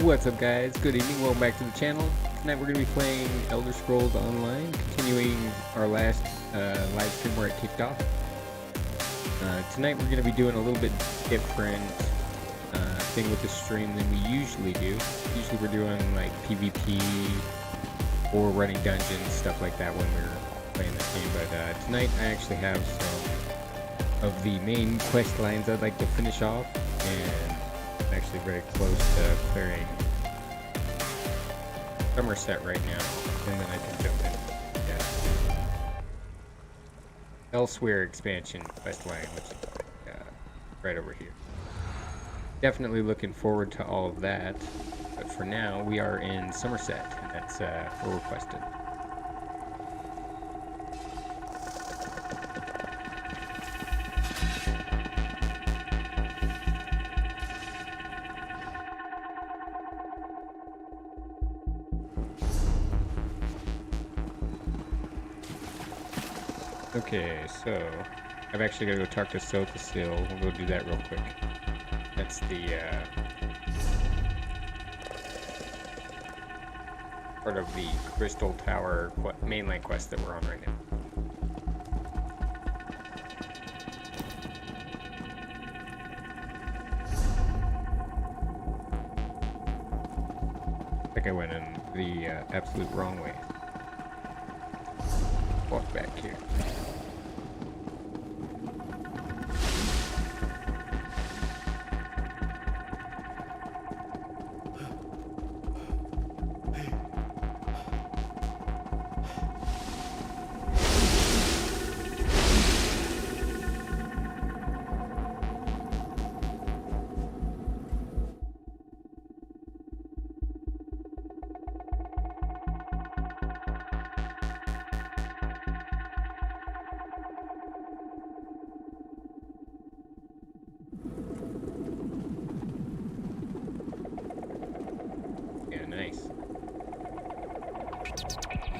What's up, guys? Good evening. Welcome back to the channel. Tonight we're going to be playing Elder Scrolls Online, continuing our last live stream where it kicked off. Tonight we're going to be doing a little bit different thing with the stream than we usually do. Usually we're doing like PvP or running dungeons, stuff like that when we're playing this game. But tonight I actually have some of the main quest lines I'd like to finish off, and I'm actually very close to clearing Summerset right now, and then I can jump in. Yeah. Elsewhere expansion questline, which is right over here. Definitely looking forward to all of that, but for now we are in Summerset, and that's where we're quested. Okay, so I've actually got to go talk to Silkasil. We'll go do that real quick. That's the part of the Crystal Tower mainline quest that we're on right now. I think I went in the absolute wrong way. Walk back here.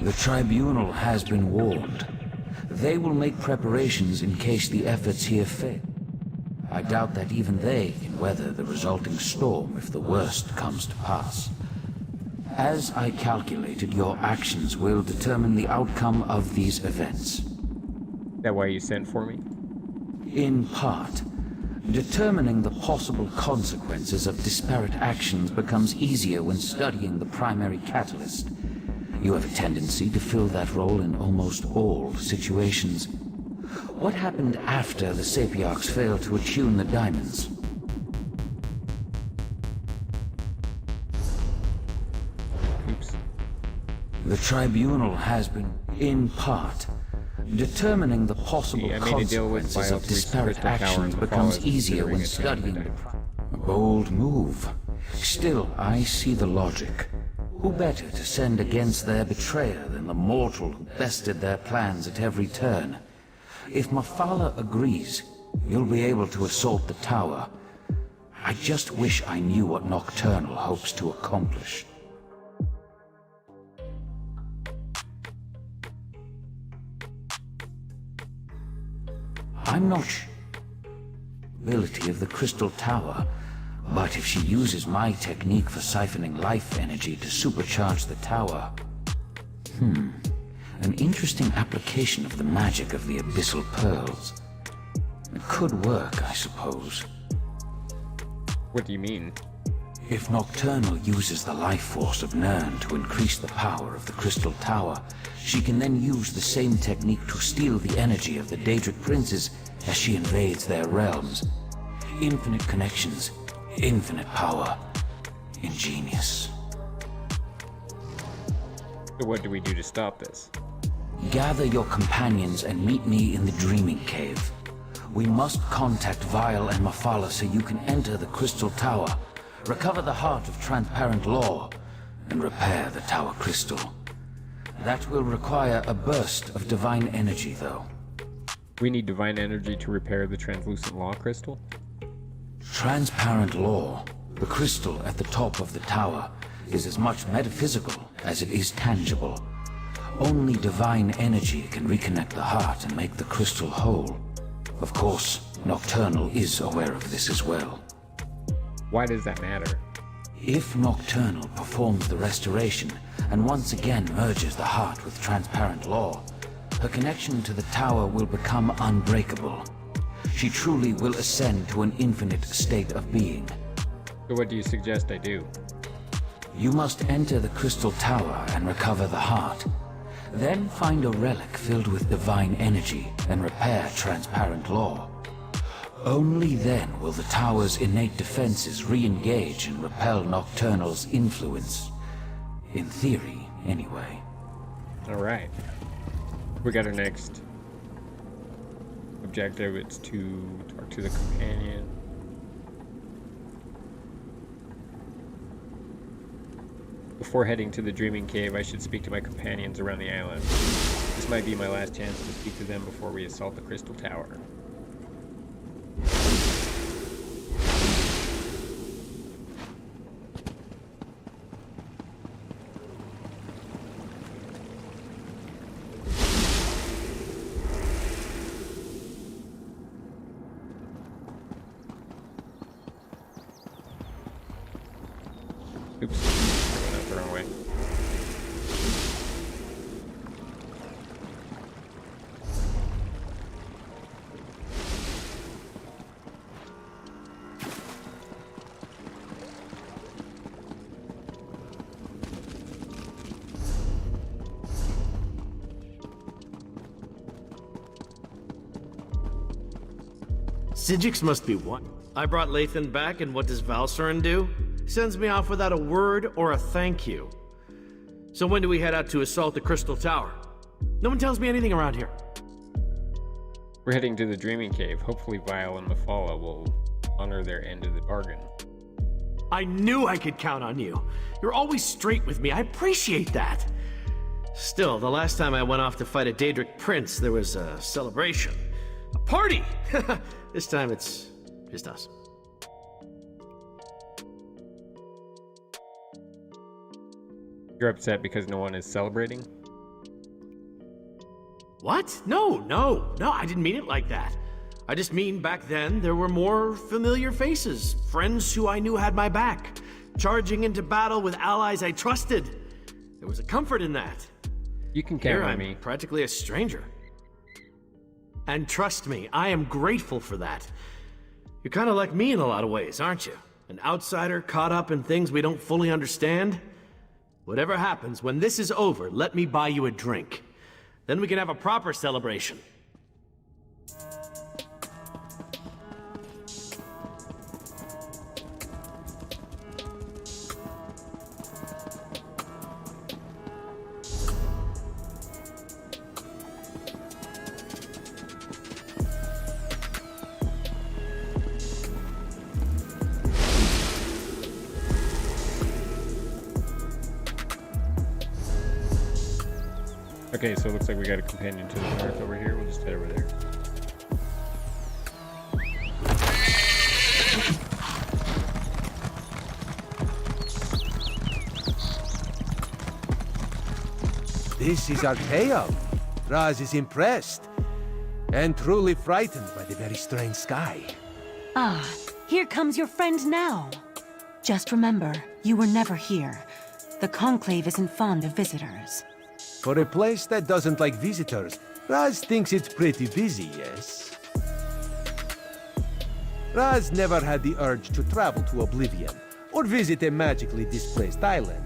The tribunal has been warned. They will make preparations in case the efforts here fail. I doubt that even they can weather the resulting storm if the worst comes to pass. As I calculated, your actions will determine the outcome of these events. Is that why you sent for me? In part. Determining the possible consequences of disparate actions becomes easier when studying the primary catalyst. You have a tendency to fill that role in almost all situations. What happened after the Sapiarchs failed to attune the diamonds? Oops. The tribunal has been... In part. Determining the possible I made a deal with consequences Vile of to reach the disparate Crystal Tower actions and the becomes fall is easier when considering studying its the... A bold move. Still, I see the logic. Who better to send against their betrayer than the mortal who bested their plans at every turn? If Mafala agrees, you'll be able to assault the tower. I just wish I knew what Nocturnal hopes to accomplish. I'm not sure ability of the Crystal Tower, but if she uses my technique for siphoning life energy to supercharge the tower... An interesting application of the magic of the Abyssal Pearls. It could work, I suppose. What do you mean? If Nocturnal uses the life force of Nirn to increase the power of the Crystal Tower, she can then use the same technique to steal the energy of the Daedric Princes as she invades their realms. Infinite connections, infinite power. Ingenious. So what do we do to stop this? Gather your companions and meet me in the Dreaming Cave. We must contact Vile and Mafala so you can enter the Crystal Tower, recover the Heart of Transparent Law, and repair the Tower Crystal. That will require a burst of divine energy, though. We need divine energy to repair the translucent law crystal? Transparent Law, the crystal at the top of the tower, is as much metaphysical as it is tangible. Only divine energy can reconnect the heart and make the crystal whole. Of course, Nocturnal is aware of this as well. Why does that matter? If Nocturnal performs the restoration and once again merges the heart with Transparent Law, her connection to the tower will become unbreakable. She truly will ascend to an infinite state of being. So what do you suggest I do? You must enter the Crystal Tower and recover the heart. Then find a relic filled with divine energy and repair Transparent Law. Only then will the tower's innate defenses re-engage and repel Nocturnal's influence. In theory, anyway. Alright. We got our next objective. It's to talk to the companion. Before heading to the Dreaming Cave, I should speak to my companions around the island. This might be my last chance to speak to them before we assault the Crystal Tower. Oops, I went out the wrong way. Sigix must be one. I brought Lathan back, and what does Valsurin do? Sends me off without a word or a thank you. So when do we head out to assault the Crystal Tower? No one tells me anything around here. We're heading to the Dreaming Cave. Hopefully Vile and Mafala will honor their end of the bargain. I knew I could count on you. You're always straight with me. I appreciate that. Still, the last time I went off to fight a Daedric prince, there was a celebration. A party! This time it's just us. You're upset because no one is celebrating? What? No, I didn't mean it like that. I just mean back then there were more familiar faces, friends who I knew had my back, charging into battle with allies I trusted. There was a comfort in that. You can Here count on I'm me. practically a stranger. And trust me, I am grateful for that. You're kind of like me in a lot of ways, aren't you? An outsider caught up in things we don't fully understand. Whatever happens, when this is over, let me buy you a drink. Then we can have a proper celebration. Okay, so it looks like we got a companion to the north over here. We'll just head over there. This is our payout. Raz is impressed and truly frightened by the very strange sky. Ah, here comes your friend now. Just remember, you were never here. The Conclave isn't fond of visitors. For a place that doesn't like visitors, Raz thinks it's pretty busy, yes? Raz never had the urge to travel to Oblivion or visit a magically displaced island.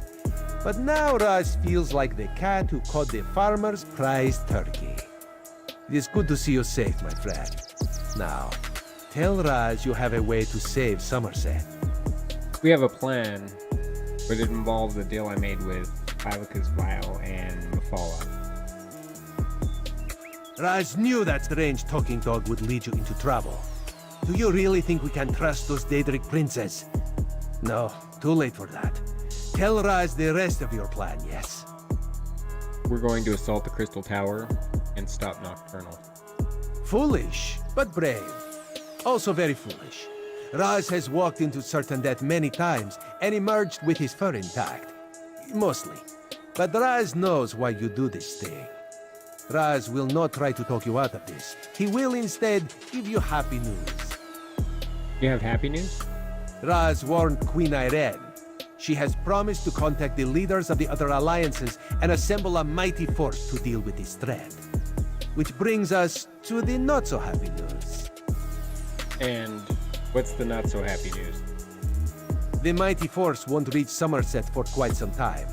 But now Raz feels like the cat who caught the farmer's prized turkey. It is good to see you safe, my friend. Now, tell Raz you have a way to save Summerset. We have a plan, but it involves a deal I made with Ivica's Vial and Mafala. Raz knew that strange talking dog would lead you into trouble. Do you really think we can trust those Daedric princes? No, too late for that. Tell Raz the rest of your plan, yes? We're going to assault the Crystal Tower and stop Nocturnal. Foolish, but brave. Also very foolish. Raz has walked into certain death many times and emerged with his fur intact. Mostly. But Raz knows why you do this thing. Raz will not try to talk you out of this. He will instead give you happy news. You have happy news? Raz warned Queen Irene. She has promised to contact the leaders of the other alliances and assemble a mighty force to deal with this threat. Which brings us to the not-so-happy news. And what's the not-so-happy news? The mighty force won't reach Summerset for quite some time.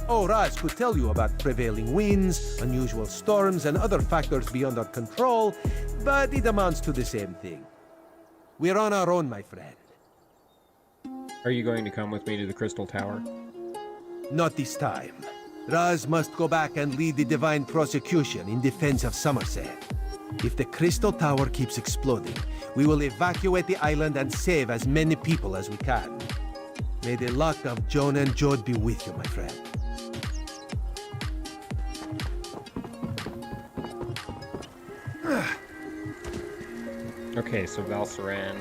Oh, Raz could tell you about prevailing winds, unusual storms, and other factors beyond our control, but it amounts to the same thing. We're on our own, my friend. Are you going to come with me to the Crystal Tower? Not this time. Raz must go back and lead the divine prosecution in defense of Summerset. If the Crystal Tower keeps exploding, we will evacuate the island and save as many people as we can. May the luck of Joan and Jode be with you, my friend. Okay, so Valsaran.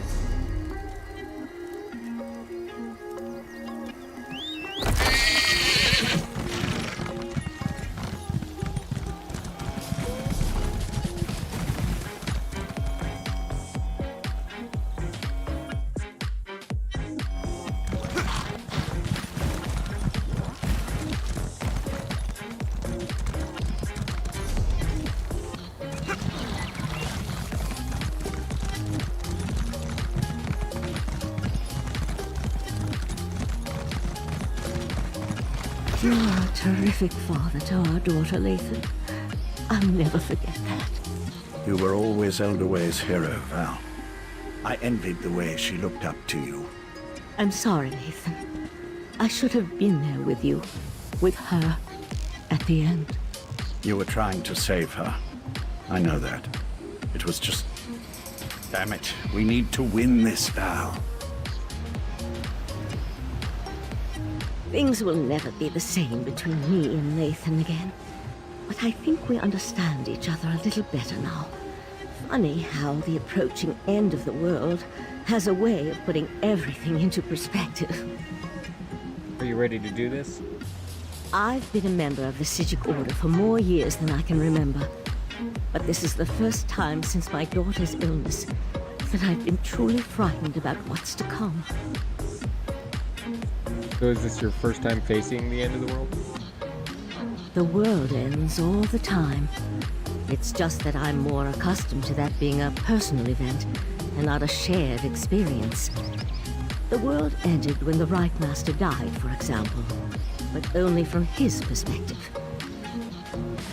You're a terrific father to our daughter, Lathan. I'll never forget that. You were always Elderway's hero, Val. I envied the way she looked up to you. I'm sorry, Lathan. I should have been there with you, with her, at the end. You were trying to save her. I know that. It was just... Damn it. We need to win this, Val. Things will never be the same between me and Lathan again. But I think we understand each other a little better now. Funny how the approaching end of the world has a way of putting everything into perspective. Are you ready to do this? I've been a member of the Psijic Order for more years than I can remember. But this is the first time since my daughter's illness that I've been truly frightened about what's to come. So is this your first time facing the end of the world? The world ends all the time. It's just that I'm more accustomed to that being a personal event and not a shared experience. The world ended when the Right Master died, for example, but only from his perspective.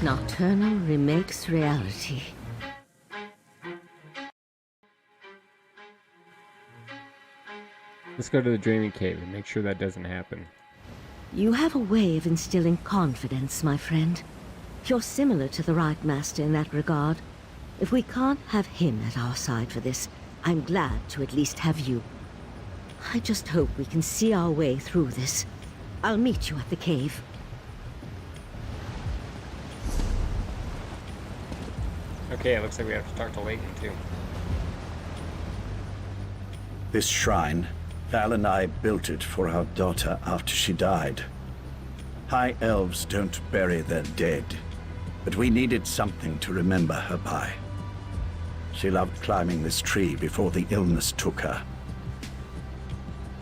Nocturnal remakes reality. Let's go to the Dreaming Cave and make sure that doesn't happen. You have a way of instilling confidence, my friend. You're similar to the Right Master in that regard. If we can't have him at our side for this, I'm glad to at least have you. I just hope we can see our way through this. I'll meet you at the cave. Okay, it looks like we have to talk to Leighton too. This shrine, Val and I built it for our daughter after she died. High elves don't bury their dead, but we needed something to remember her by. She loved climbing this tree before the illness took her.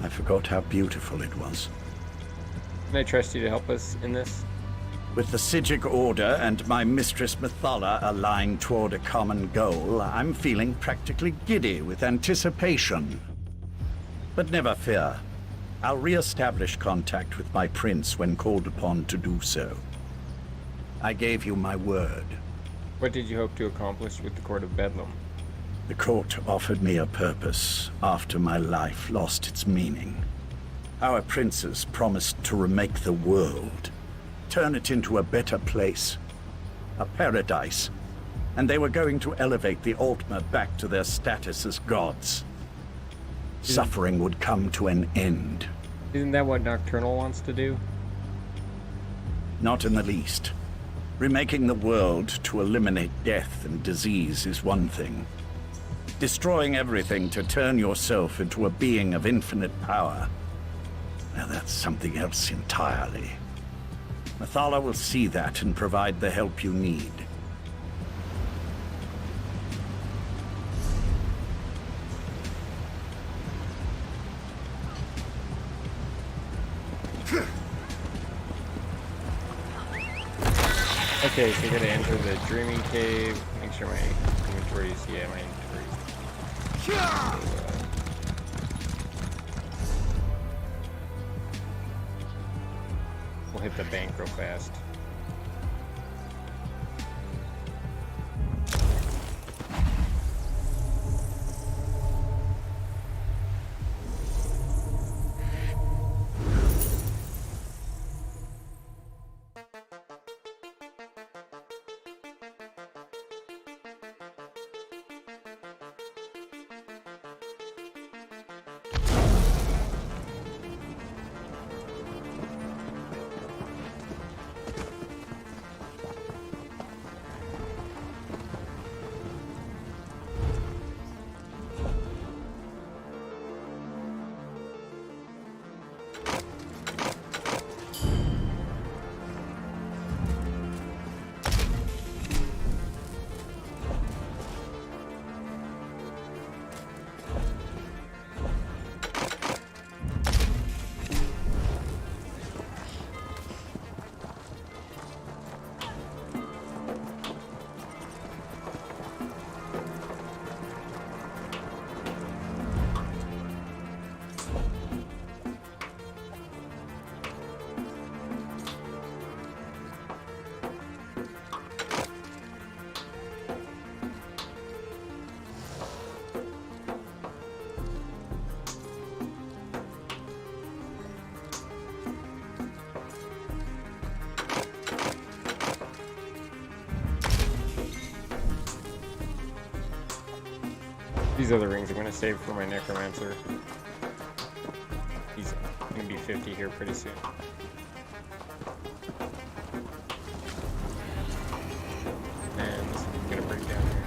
I forgot how beautiful it was. Can I trust you to help us in this? With the Sijic Order and my mistress Methala aligned toward a common goal, I'm feeling practically giddy with anticipation. But never fear. I'll re-establish contact with my prince when called upon to do so. I gave you my word. What did you hope to accomplish with the Court of Bedlam? The court offered me a purpose after my life lost its meaning. Our princes promised to remake the world, turn it into a better place, a paradise, and they were going to elevate the Altmer back to their status as gods. Suffering would come to an end. Isn't that what Nocturnal wants to do? Not in the least. Remaking the world to eliminate death and disease is one thing. Destroying everything to turn yourself into a being of infinite power, now that's something else entirely. Methala will see that and provide the help you need. Okay, so we're gonna enter the Dreaming Cave. Make sure my inventory's, yeah, my inventory's. We'll hit the bank real fast. These other rings I'm gonna save for my Necromancer. He's gonna be 50 here pretty soon. And this is gonna break down here.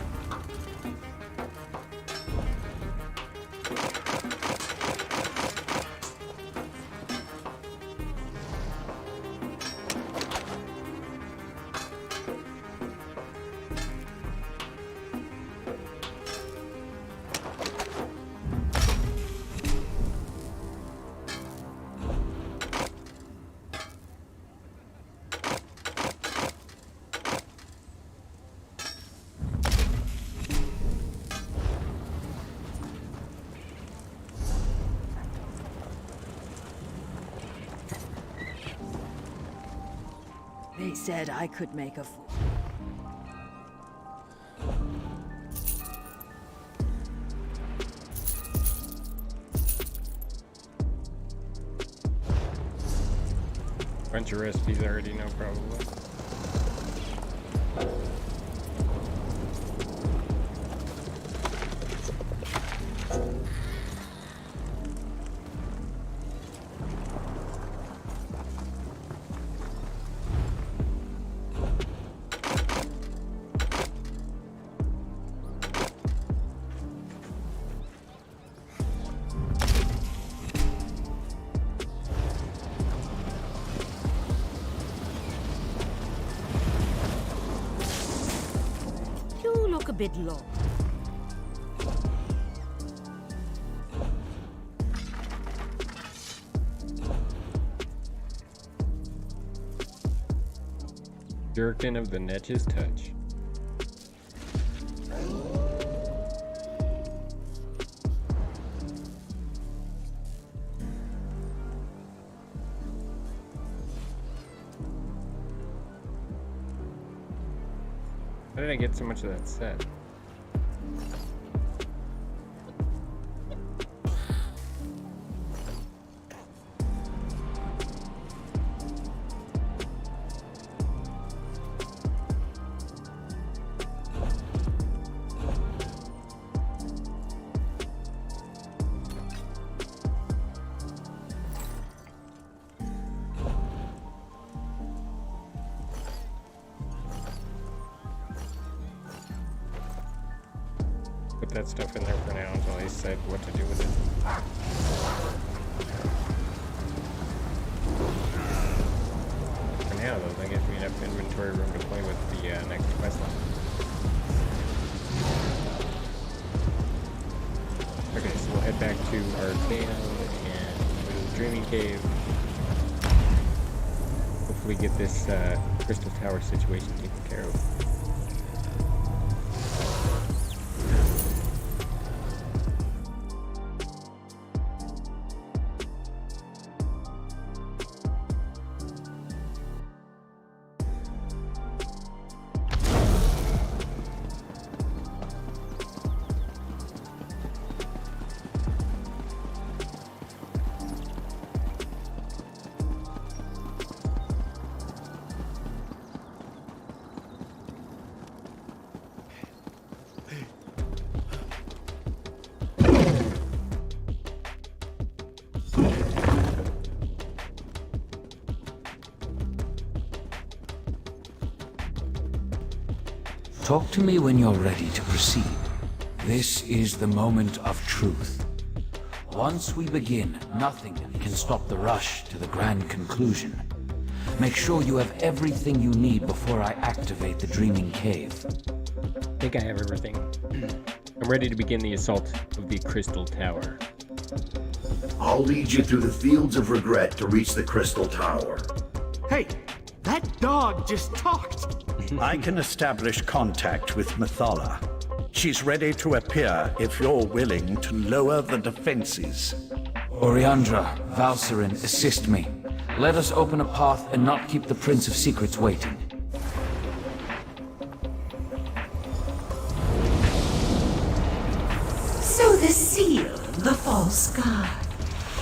They said I could make a fool. Bunch of recipes I already know probably. bit long. Jerkin of the Netch's Touch. How did I get so much of that set? Put that stuff in there for now until I decide what to do with it. For now, though, that gives me enough inventory room to play with the next questline. Okay, so we'll head back to Arcana and go to the Dreaming Cave. Hopefully get this Crystal Tower situation taken care of. Talk to me when you're ready to proceed. This is the moment of truth. Once we begin, nothing can stop the rush to the grand conclusion. Make sure you have everything you need before I activate the Dreaming Cave. I think I have everything. I'm ready to begin the assault of the Crystal Tower. I'll lead you through the fields of regret to reach the Crystal Tower. Hey, that dog just talked. I can establish contact with Methala. She's ready to appear if you're willing to lower the defenses. Oriandra, Valsarin, assist me. Let us open a path and not keep the Prince of Secrets waiting. So the seal, the false god.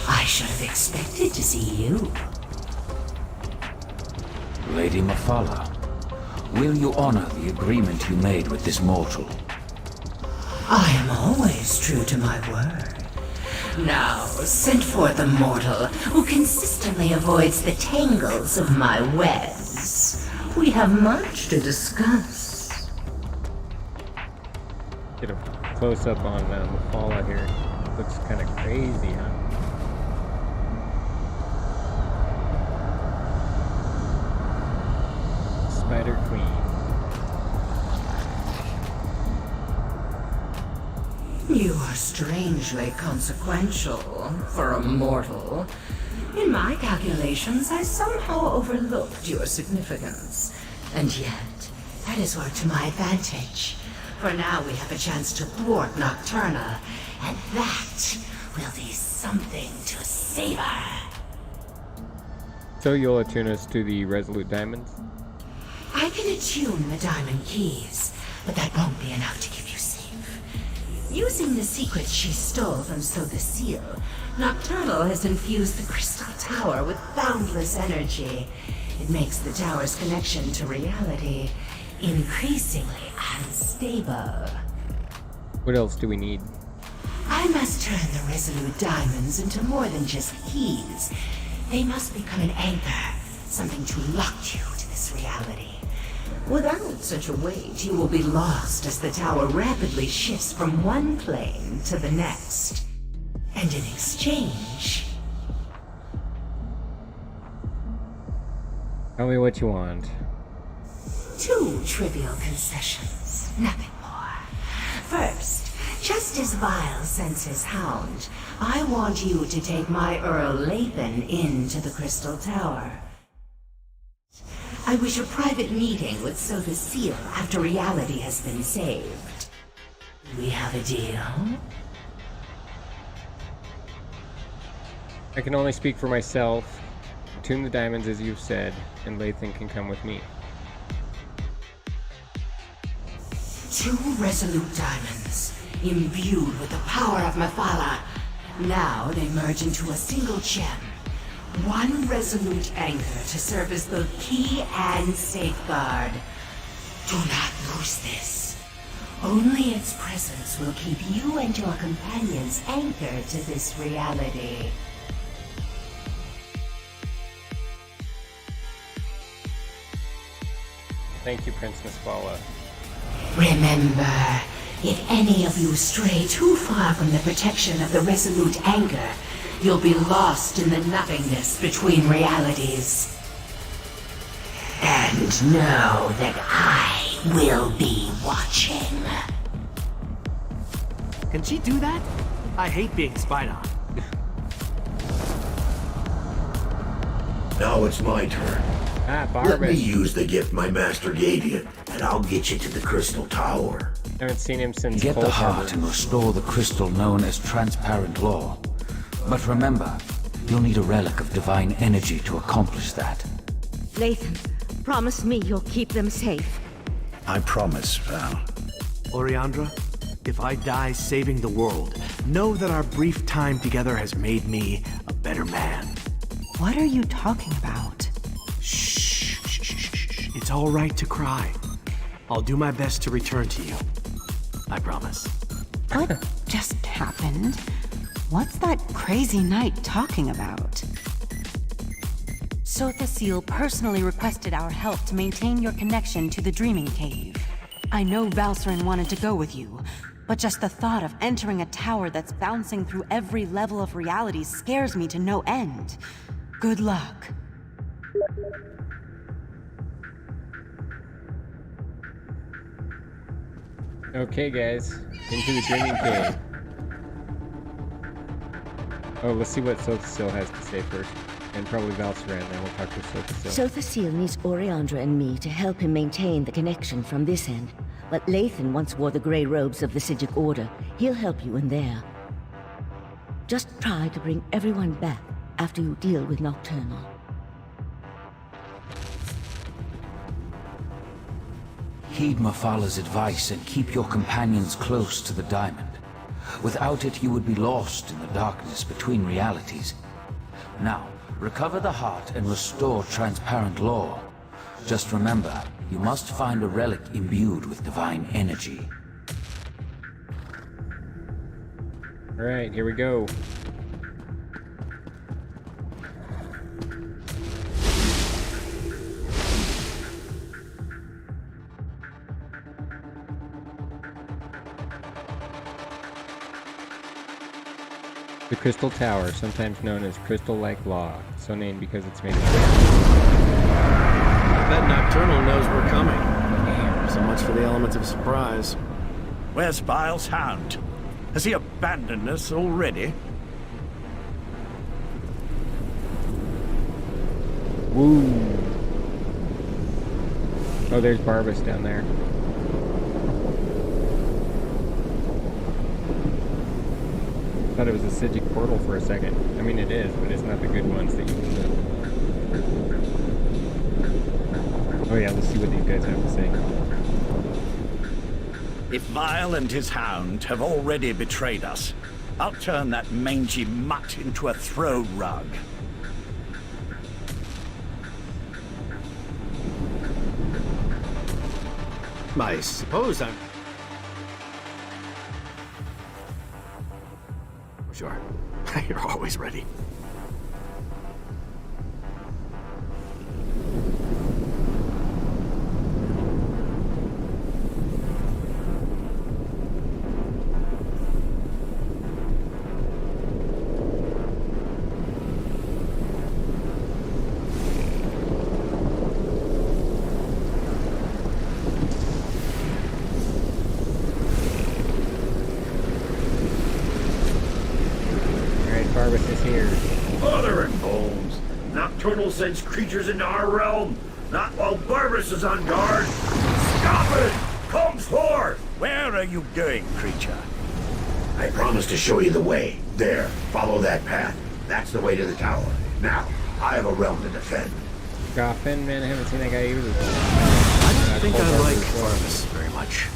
I should have expected to see you. Lady Methala, will you honor the agreement you made with this mortal? I am always true to my word. Now, send forth a mortal who consistently avoids the tangles of my webs. We have much to discuss. Get a close-up on Methala here. Looks kind of crazy, huh? Spider Queen. You are strangely consequential for a mortal. In my calculations, I somehow overlooked your significance. And yet, that is worked to my advantage. For now we have a chance to thwart Nocturnal, and that will be something to savor. So you'll attune us to the Resolute Diamonds? I can attune the diamond keys, but that won't be enough to keep you safe. Using the secrets she stole from So the Seal, Nocturnal has infused the Crystal Tower with boundless energy. It makes the tower's connection to reality increasingly unstable. What else do we need? I must turn the Resolute Diamonds into more than just keys. They must become an anchor, something to lock you to this reality. Without such a weight, you will be lost as the tower rapidly shifts from one plane to the next. And in exchange... Tell me what you want. 2 trivial concessions, nothing more. first, just as Vile sends his hound, I want you to take my Earl Lathan into the Crystal Tower. I wish a private meeting with Sotha Seal after reality has been saved. Do we have a deal? I can only speak for myself. Tune the diamonds as you've said, and Lathan can come with me. 2 resolute diamonds, imbued with the power of Mephala. Now they merge into a single gem. 1 resolute anchor to serve as the key and safeguard. Do not lose this. Only its presence will keep you and your companions anchored to this reality. Thank you, Prince Nisvala. Remember, if any of you stray too far from the protection of the resolute anchor, you'll be lost in the nothingness between realities. And know that I will be watching. Can she do that? I hate being spied on. Now it's my turn. Ah, Let me Barbas. use the gift my master gave you, and I'll get you to the Crystal Tower. I haven't seen him since Get the Cold heart Harbor. and restore the crystal known as transparent law. But remember, you'll need a relic of divine energy to accomplish that. Lathan, promise me you'll keep them safe. I promise, Val. Oriandra, if I die saving the world, know that our brief time together has made me a better man. What are you talking about? Shh, shh, shh, shh, shh. It's all right to cry. I'll do my best to return to you. I promise. What just happened? What's that crazy knight talking about? Sotha Seal personally requested our help to maintain your connection to the Dreaming Cave. I know Valcerin wanted to go with you, but just the thought of entering a tower that's bouncing through every level of reality scares me to no end. Good luck. Okay, guys. Into the Dreaming Cave. Oh, let's see what Sotha Seal has to say first. And probably Valcerin, then we'll talk to Sotha Seal. Sotha Seal needs Oriandra and me to help him maintain the connection from this end. But Lathan once wore the grey robes of the Sijic Order. He'll help you in there. Just try to bring everyone back after you deal with Nocturnal. Heed Mafala's advice and keep your companions close to the diamond. Without it, you would be lost in the darkness between realities. Now, recover the heart and restore transparent law. Just remember, you must find a relic imbued with divine energy. Alright, here we go. The Crystal Tower, sometimes known as Crystal-like Law, so named because it's made of crystal. I bet Nocturnal knows we're coming. So much for the element of surprise. Where's Vile's hound? Has he abandoned us already? Woo! Oh, there's Barbas down there. Thought it was a Sijic portal for a second. I mean, it is, but it's not the good ones that you can do. Oh yeah, let's see what these guys have to say. If Vile and his hound have already betrayed us, I'll turn that mangy mutt into a throw rug. I suppose I'm... Sure. You're always ready. Nocturnal sends creatures into our realm? Not while Barbas is on guard. Stop it! Come forth! Where are you going, creature? I promised to show you the way. There, follow that path. That's the way to the tower. Now, I have a realm to defend. Goffin, man, I haven't seen that guy either. I don't think I like Barbas very much.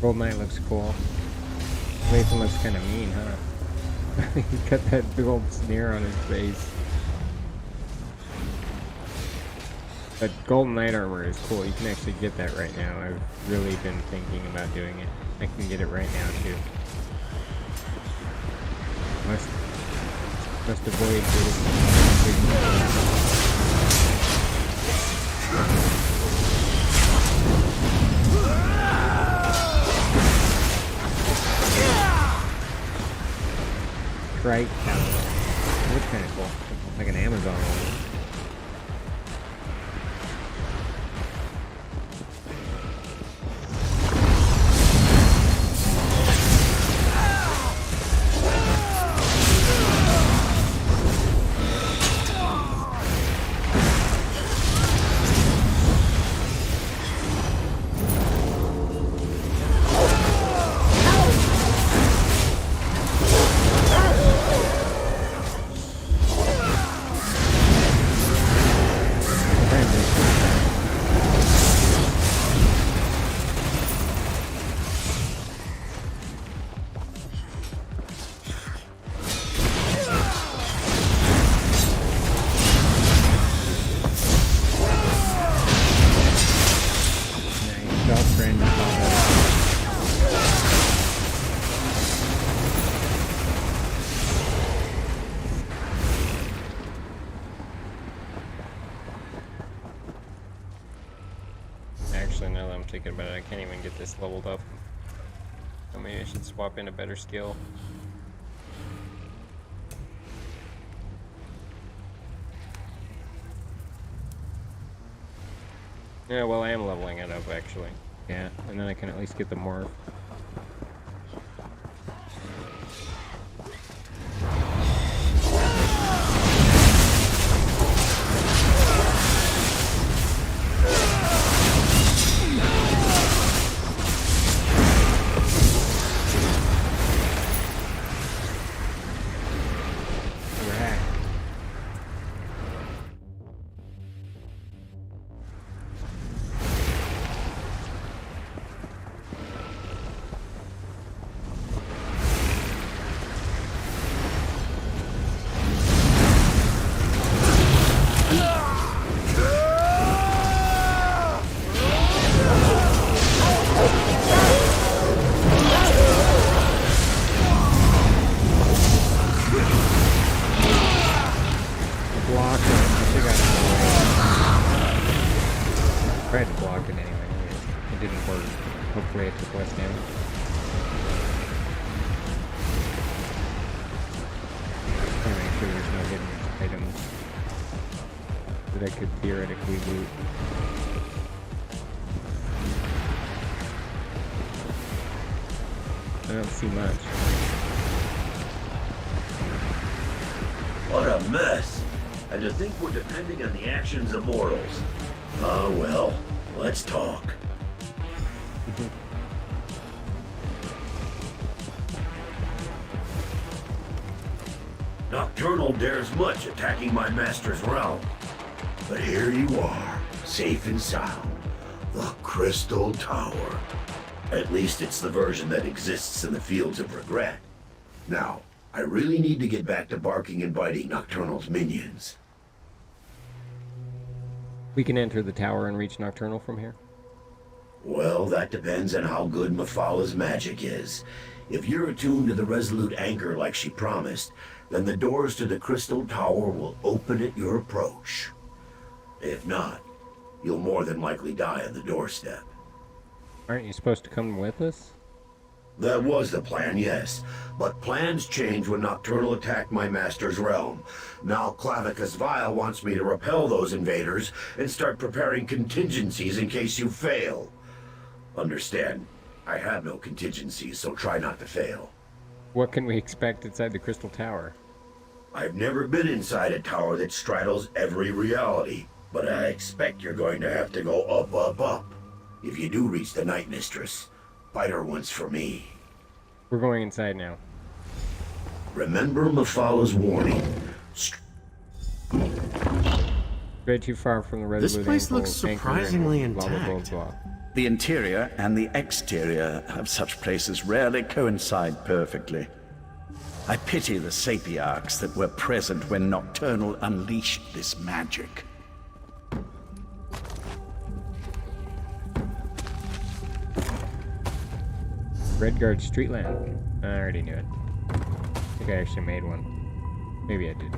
Gold Knight looks cool. Lathan looks kind of mean, huh? He's got that big old sneer on his face. But Golden Knight armor is cool. You can actually get that right now. I've really been thinking about doing it. I can get it right now too. Must avoid Right down. It looks kind of cool. Like an Amazon one. Actually, now that I'm thinking about it, I can't even get this leveled up. So maybe I should swap in a better skill. Yeah, well, I am leveling it up, actually. Yeah, and then I can at least get the morph. That I could theoretically loot. I don't see much. What a mess. And to think we're depending on the actions of mortals. Ah, well, let's talk. Nocturnal dares much attacking my master's realm. But here you are, safe and sound. The Crystal Tower. At least it's the version that exists in the Fields of Regret. Now, I really need to get back to barking and biting Nocturnal's minions. We can enter the tower and reach Nocturnal from here? Well, that depends on how good Mafala's magic is. If you're attuned to the Resolute Anchor like she promised, then the doors to the Crystal Tower will open at your approach. If not, you'll more than likely die on the doorstep. Aren't you supposed to come with us? That was the plan, yes. But plans change when Nocturnal attacked my master's realm. Now Clavicus Vile wants me to repel those invaders and start preparing contingencies in case you fail. Understand, I have no contingencies, so try not to fail. What can we expect inside the Crystal Tower? I've never been inside a tower that straddles every reality, but I expect you're going to have to go up, up, up. If you do reach the Night Mistress, fight her once for me. We're going inside now. Remember Mephalah's warning. Way too far from the resolute This place ankle, looks surprisingly anchor, blah, blah, blah, intact. blah. The interior and the exterior of such places rarely coincide perfectly. I pity the sapiarchs that were present when Nocturnal unleashed this magic. Redguard street lamp. I already knew it. I think I actually made one. Maybe I did.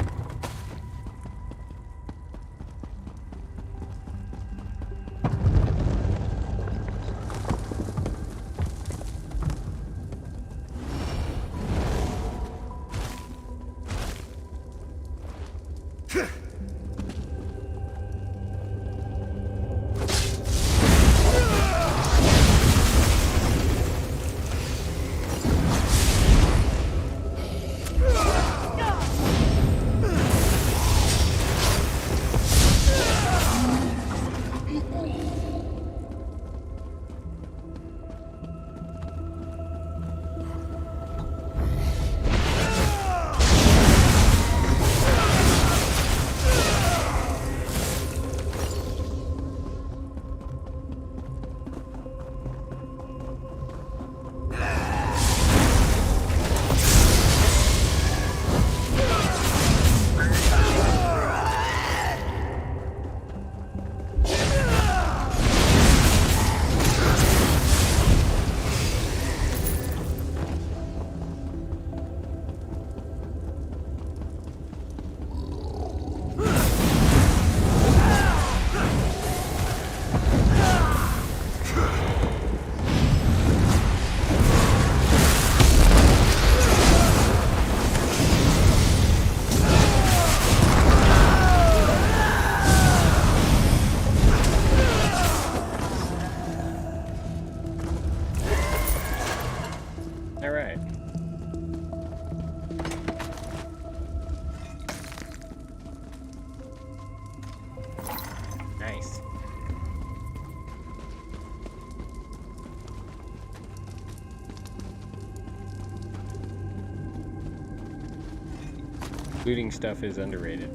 Looting stuff is underrated.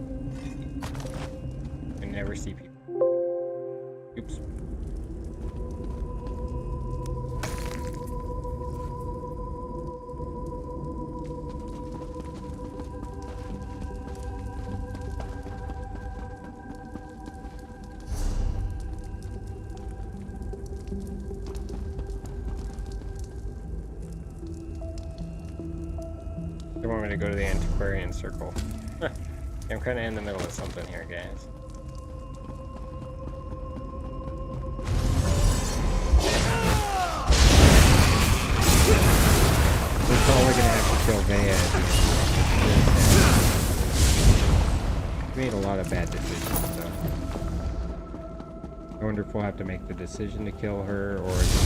I never see people. Oops. They want me to go to the antiquarian circle. I'm kind of in the middle of something here, guys. We're probably gonna have to kill Vaya at the end. We made a lot of bad decisions, though. I wonder if we'll have to make the decision to kill her, or she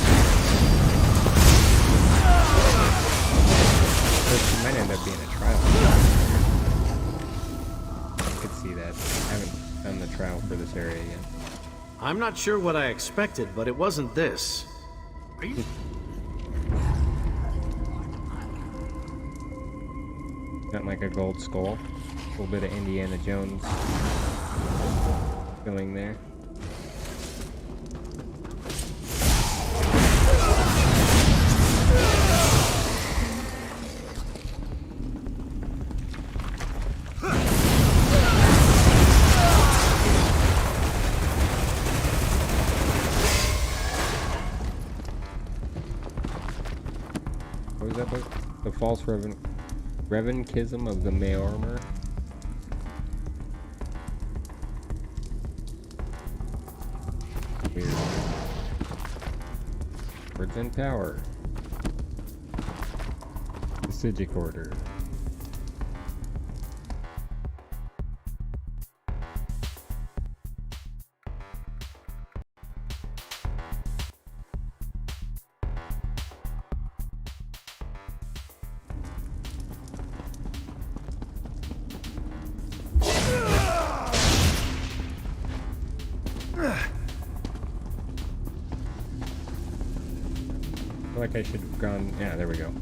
might end up being a trial. I could see that. I haven't done the trial for this area yet. I'm not sure what I expected, but it wasn't this. Are you... Got like a gold skull. A little bit of Indiana Jones feeling there. What was that book? The False Revenkism of the Maormer. Words and power. The Sigic Order. I feel like I should have gone. Yeah, there we go.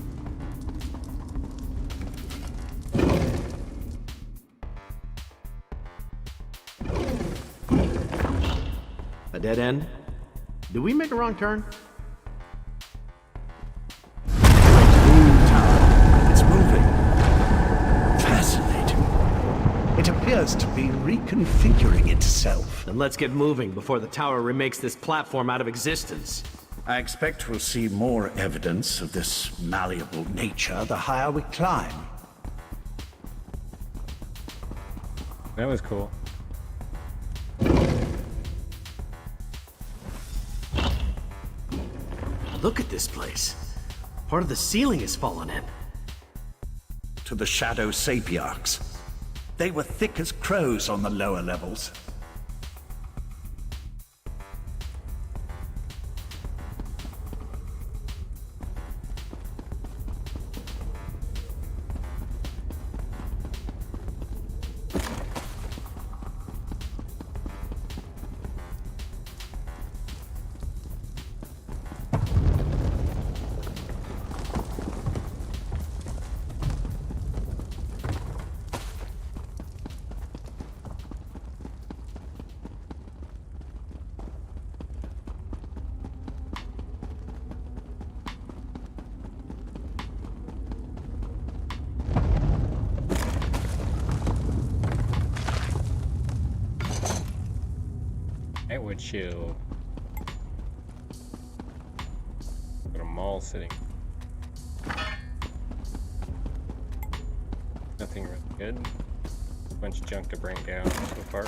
A dead end? Did we make a wrong turn? It's moving. Fascinating. It appears to be reconfiguring itself. Then let's get moving before the tower remakes this platform out of existence. I expect we'll see more evidence of this malleable nature the higher we climb. That was cool. Look at this place. Part of the ceiling has fallen in. To the shadow sapiarchs. They were thick as crows on the lower levels. That would chill. Got a mall sitting. Nothing really good. Bunch of junk to bring down so far.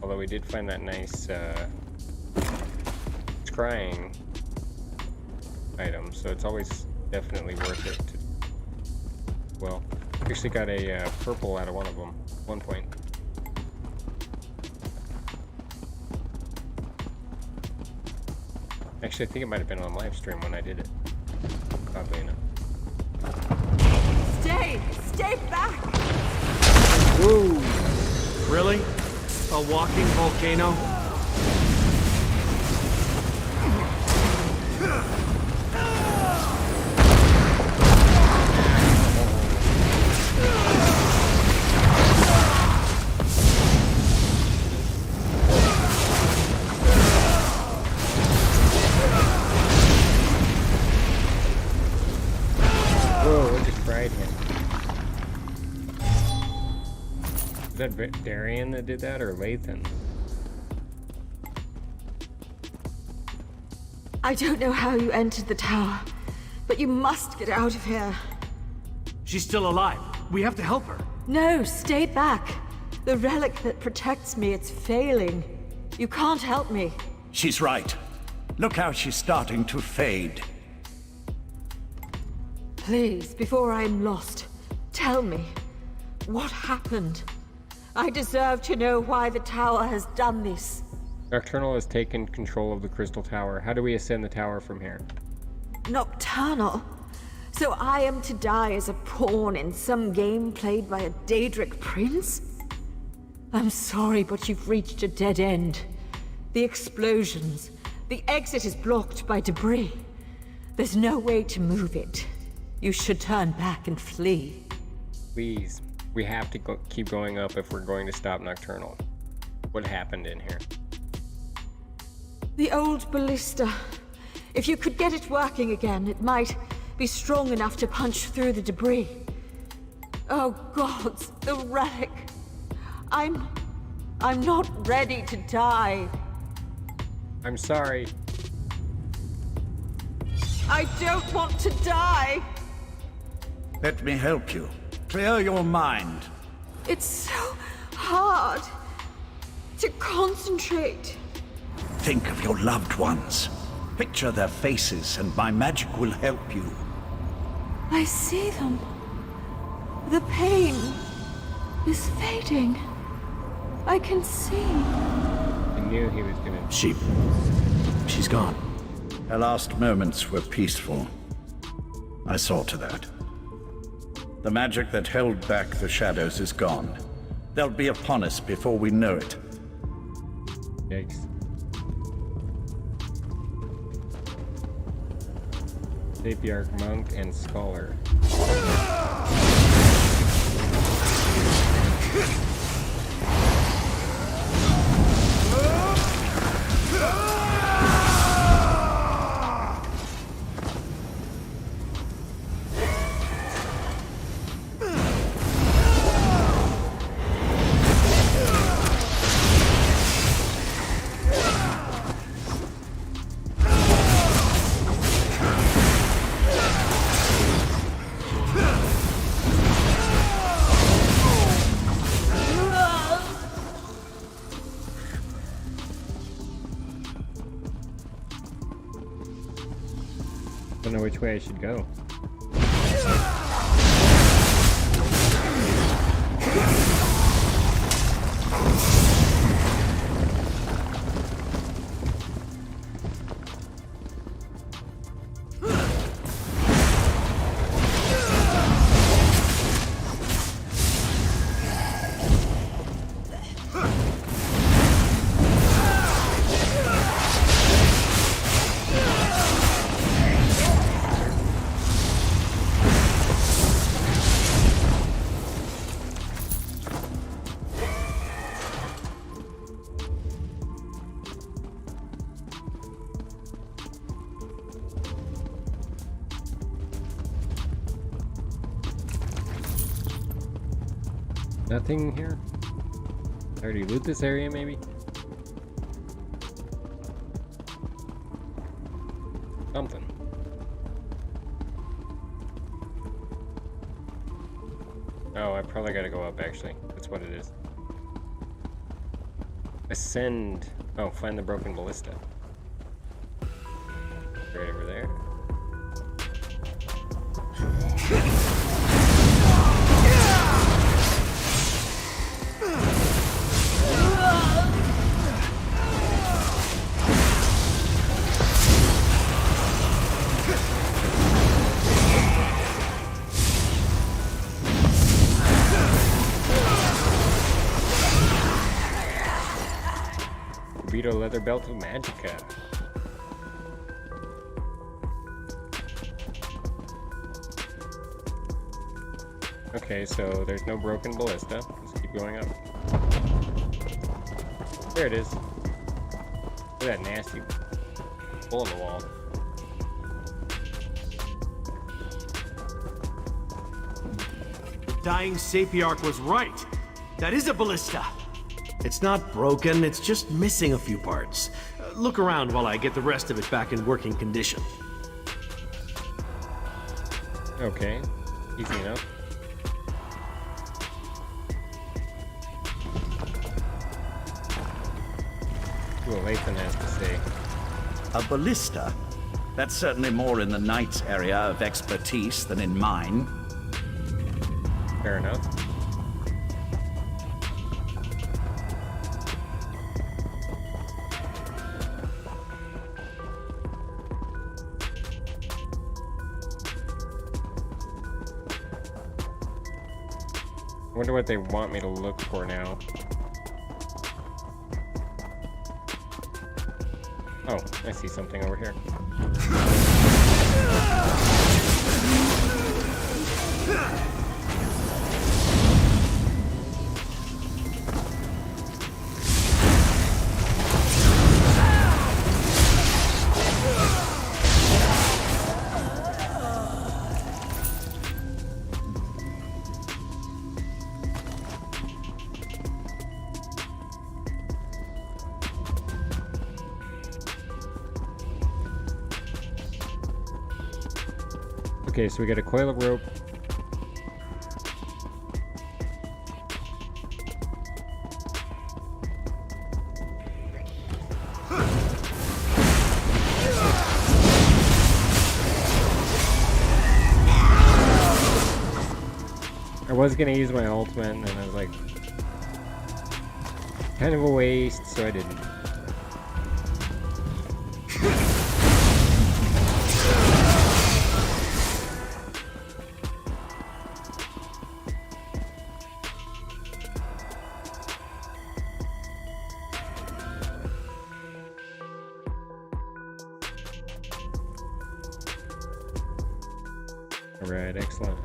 Although we did find that nice scrying item, so it's always definitely worth it. Well, we actually got a purple out of one of them at one point. Actually, I think it might have been on live stream when I did it. Oddly enough. Stay back! Whoa! Really? A walking volcano? Whoa, I just fried him. Is that Darian that did that, or Lathan? I don't know how you entered the tower, but you must get out of here. She's still alive. We have to help her. No, stay back. The relic that protects me, it's failing. You can't help me. She's right. Look how she's starting to fade. Please, before I'm lost, tell me, what happened? I deserve to know why the tower has done this. Nocturnal has taken control of the Crystal Tower. How do we ascend the tower from here? Nocturnal? So I am to die as a pawn in some game played by a Daedric prince? I'm sorry, but you've reached a dead end. The explosions. The exit is blocked by debris. There's no way to move it. You should turn back and flee. Please. We have to keep going up if we're going to stop Nocturnal. What happened in here? The old ballista. If you could get it working again, it might be strong enough to punch through the debris. Oh gods, the relic. I'm not ready to die. I'm sorry. I don't want to die. Let me help you. Clear your mind. It's so hard to concentrate. think of your loved ones. Picture their faces, and my magic will help you. I see them. The pain is fading. I can see. I knew he was gonna... She's gone. Her last moments were peaceful. I saw to that. The magic that held back the shadows is gone. They'll be upon us before we know it. Yikes. Patriarch, monk, and scholar. Don't know which way I should go. Nothing here? I already loot this area, maybe? Something. Oh, I probably gotta go up, actually. That's what it is. Ascend. Oh, find the broken ballista. Right over there. Vito leather belt of Magicka. Okay, so there's no broken ballista. Let's keep going up. There it is. Look at that nasty hole in the wall. The dying Sapiarch was right. That is a ballista. It's not broken, it's just missing a few parts. Look around while I get the rest of it back in working condition. Okay, easy enough. See what Lathan has to say. A ballista? That's certainly more in the knight's area of expertise than in mine. Fair enough. I wonder what they want me to look for now. Oh, I see something over here. Okay, so we got a coil of rope. was gonna use my ultimate, and I was like, kind of a waste, so I didn't. Alright, excellent.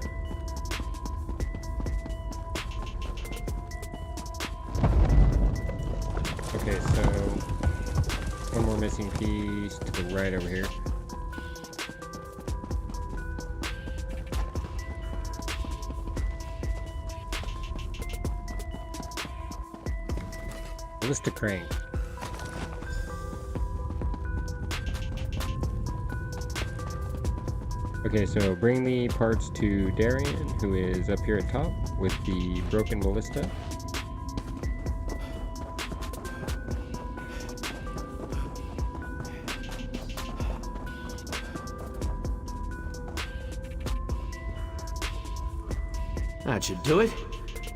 Okay, so one more missing piece to the right over here. Ballista crank. Okay, so bring the parts to Darian, who is up here at top with the broken ballista. That should do it.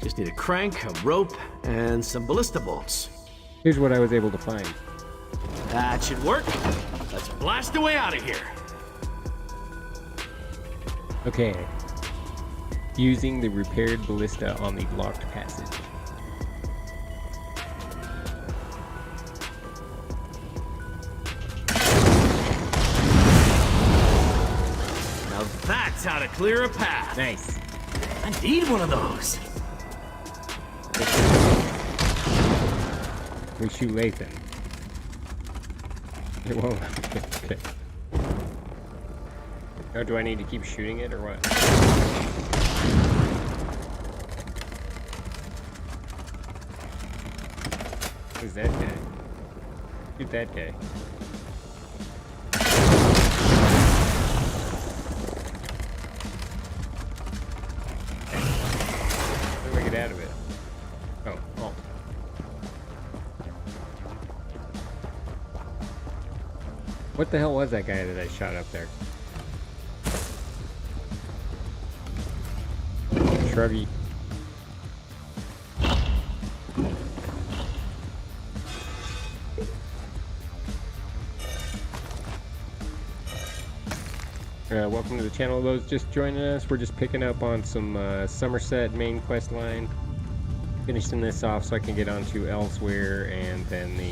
Just need a crank, a rope, and some ballista bolts. Here's what I was able to find. That should work. Let's blast away out of here. Okay. Using the repaired ballista on the locked passage. Now that's how to clear a path. Nice. I need one of those. We shoot Lathan. It won't. Okay. Oh, do I need to keep shooting it or what? Who's that guy? Shoot that guy. How do I get out of it? Oh, alt. What the hell was that guy that I shot up there? Shruggy. Welcome to the channel. Those just joining us, we're just picking up on some Summerset main quest line. Finishing this off so I can get onto Elsewhere and then the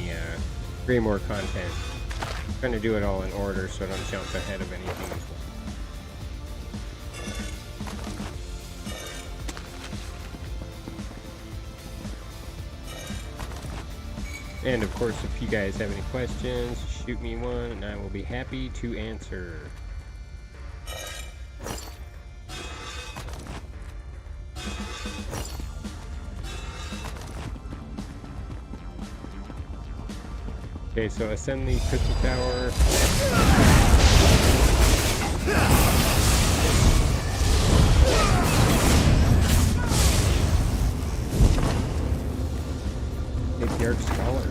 Greymoor content. Trying to do it all in order so I don't jump ahead of anything as well. And of course, if you guys have any questions, shoot me one and I will be happy to answer. Okay, so ascend the crystal tower. Take the Arc Scholar.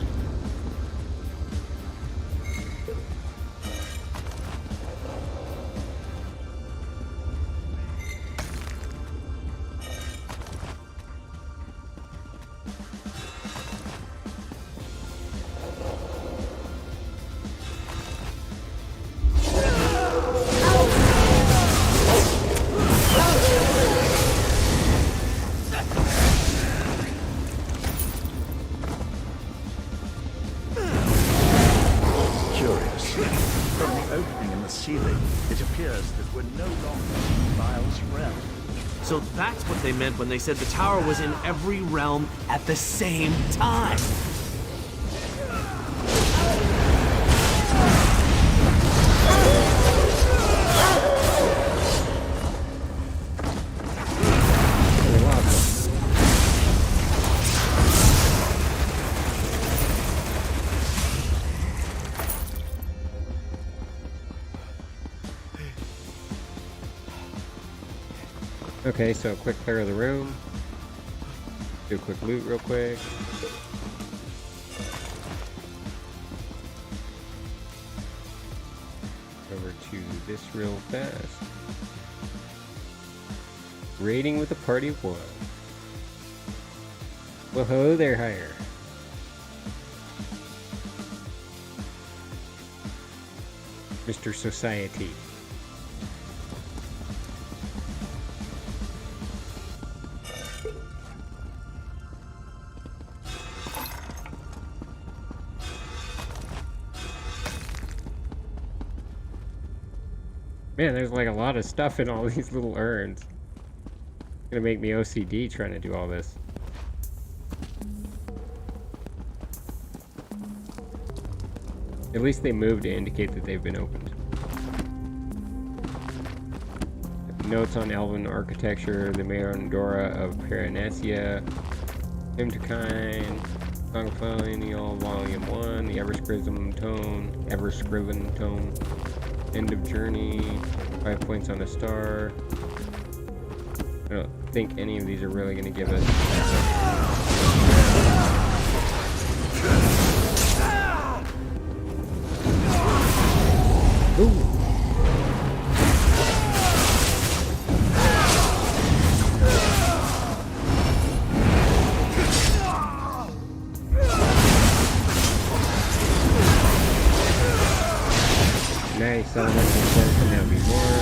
So that's what they meant when they said the tower was in every realm at the same time. Okay, so quick clear of the room. Do a quick loot real quick. Over to this real fast. Raiding with a party of one. Well, hello there, Hire. Mr. Society. Man, there's like a lot of stuff in all these little urns. It's gonna make me OCD trying to do all this. At least they moved to indicate that they've been opened. Notes on Elven architecture, the Marandora of Paranasia, Hymn to Kind, Song of Filial, Volume 1, the Everscriven Tome, End of Journey, 5 points on the star. I don't think any of these are really going to give us... Ooh. Nice, elemental form can now be more.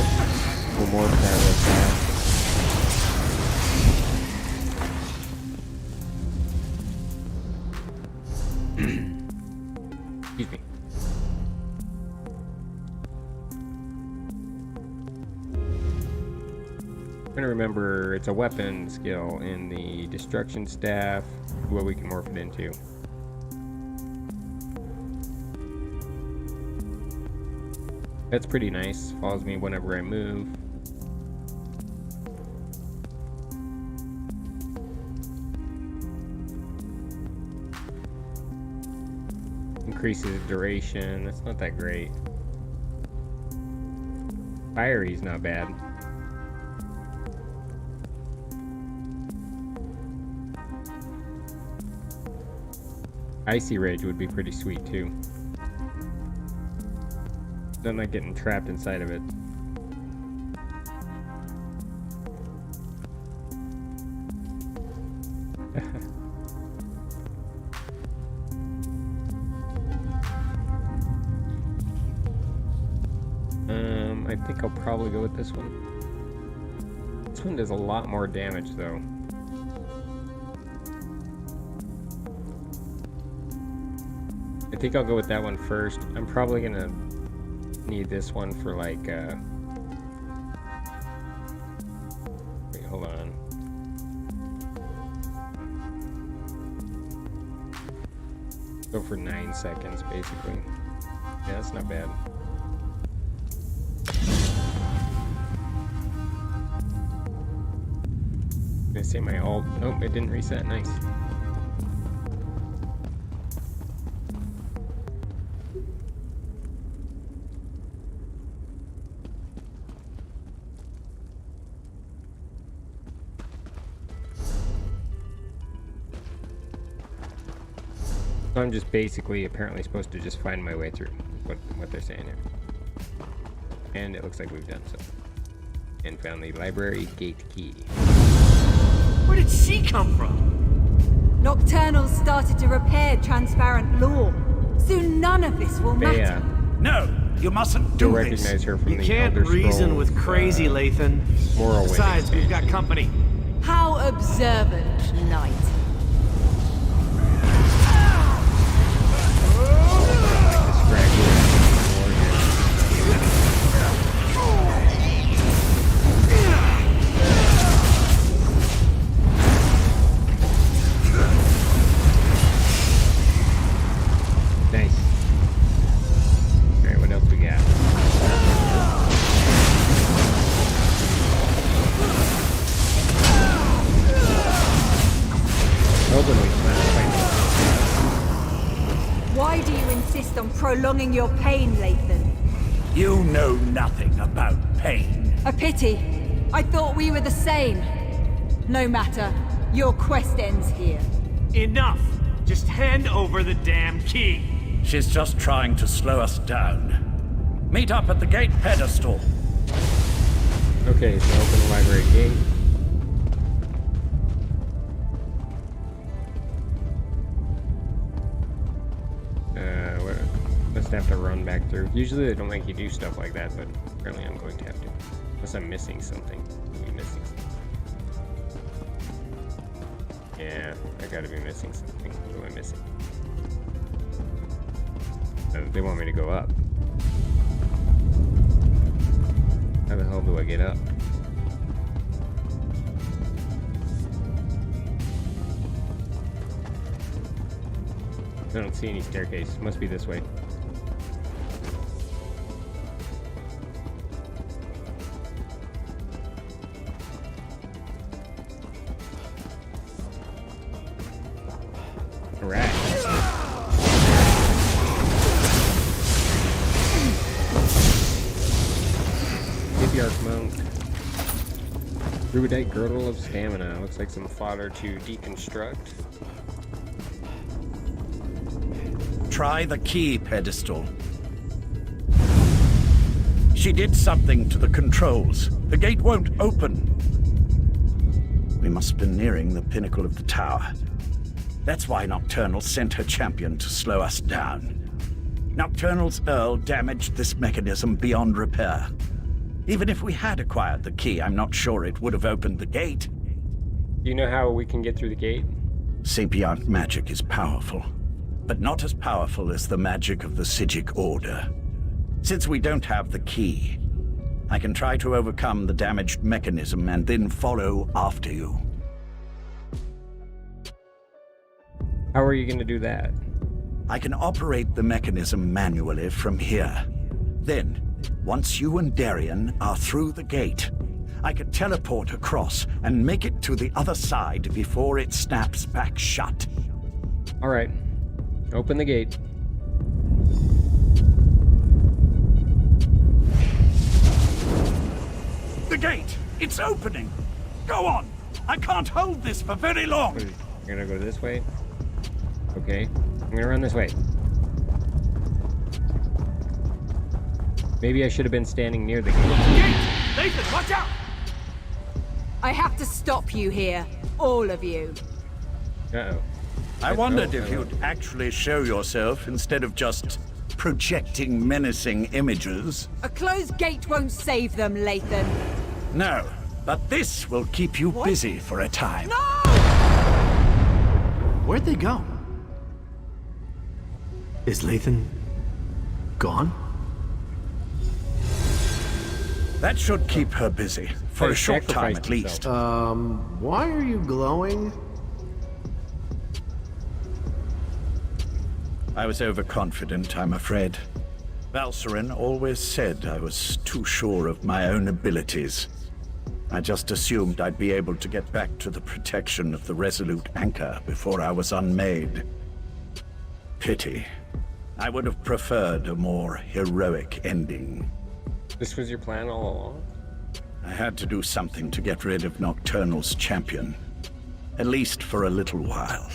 We'll more powerless now. Excuse me. I'm trying to remember, it's a weapon skill in the destruction staff, what we can morph it into. That's pretty nice. Follows me whenever I move. Increases duration. That's not that great. Fiery's not bad. Icy Rage would be pretty sweet too. I'm not getting trapped inside of it. I think I'll probably go with this one. This one does a lot more damage though. I think I'll go with that one first. I'm probably gonna need this one for like wait, hold on. Go for 9 seconds basically. Yeah, that's not bad. I'm gonna say my ult. Nope, it didn't reset. Nice. I'm just basically apparently supposed to just find my way through what they're saying here. And it looks like we've done so. And found the library gate key. Where did she come from? Nocturnal started to repair transparent law. Soon none of this will matter. No, you mustn't do You'll this. recognize her from You the can't Elder reason Scrolls, with crazy, Lathan. Morrowind Besides, we've got expansion. company. How observant, Knight. Nice. Alright, what else we got? Why do you insist on prolonging your pain, Lathan? You know nothing about pain. A pity. I thought we were the same. No matter. Your quest ends here. Enough! Just hand over the damn key. She's just trying to slow us down. Meet up at the gate pedestal. Okay, so open the library gate. Just have to run back through. Usually they don't make you do stuff like that, but apparently I'm going to have to. Unless I'm missing something. I'm missing something. Yeah, I gotta be missing something. What am I missing? They want me to go up. How the hell do I get up? I don't see any staircase. Must be this way. Alright. Patriarch Monk. Rubidite Girdle of Stamina. Looks like some fodder to deconstruct. Try the key pedestal. She did something to the controls. The gate won't open. We must be nearing the pinnacle of the tower. That's why Nocturnal sent her champion to slow us down. Nocturnal's Earl damaged this mechanism beyond repair. Even if we had acquired the key, I'm not sure it would have opened the gate. Do you know how we can get through the gate? Sapient magic is powerful, but not as powerful as the magic of the Psijic Order. Since we don't have the key, I can try to overcome the damaged mechanism and then follow after you. How are you going to do that? I can operate the mechanism manually from here. Then, once you and Darien are through the gate, I can teleport across and make it to the other side before it snaps back shut. Alright. Open the gate. The gate! It's opening! Go on! I can't hold this for very long! You're gonna go this way? Okay. I'm gonna run this way. Maybe I should have been standing near the gate. Gate! Nathan, watch out! I have to stop you here. All of you. Uh-oh. I wondered if you'd actually show yourself instead of just projecting menacing images. A closed gate won't save them, Lathan. No, but this will keep you busy for a time. No! Where'd they go? Is Lathan gone? That should keep her busy, for a short time at least. Why are you glowing? I was overconfident, I'm afraid. Valcerin always said I was too sure of my own abilities. I just assumed I'd be able to get back to the protection of the Resolute Anchor before I was unmade. Pity. I would have preferred a more heroic ending. This was your plan all along? I had to do something to get rid of Nocturnal's champion. At least for a little while.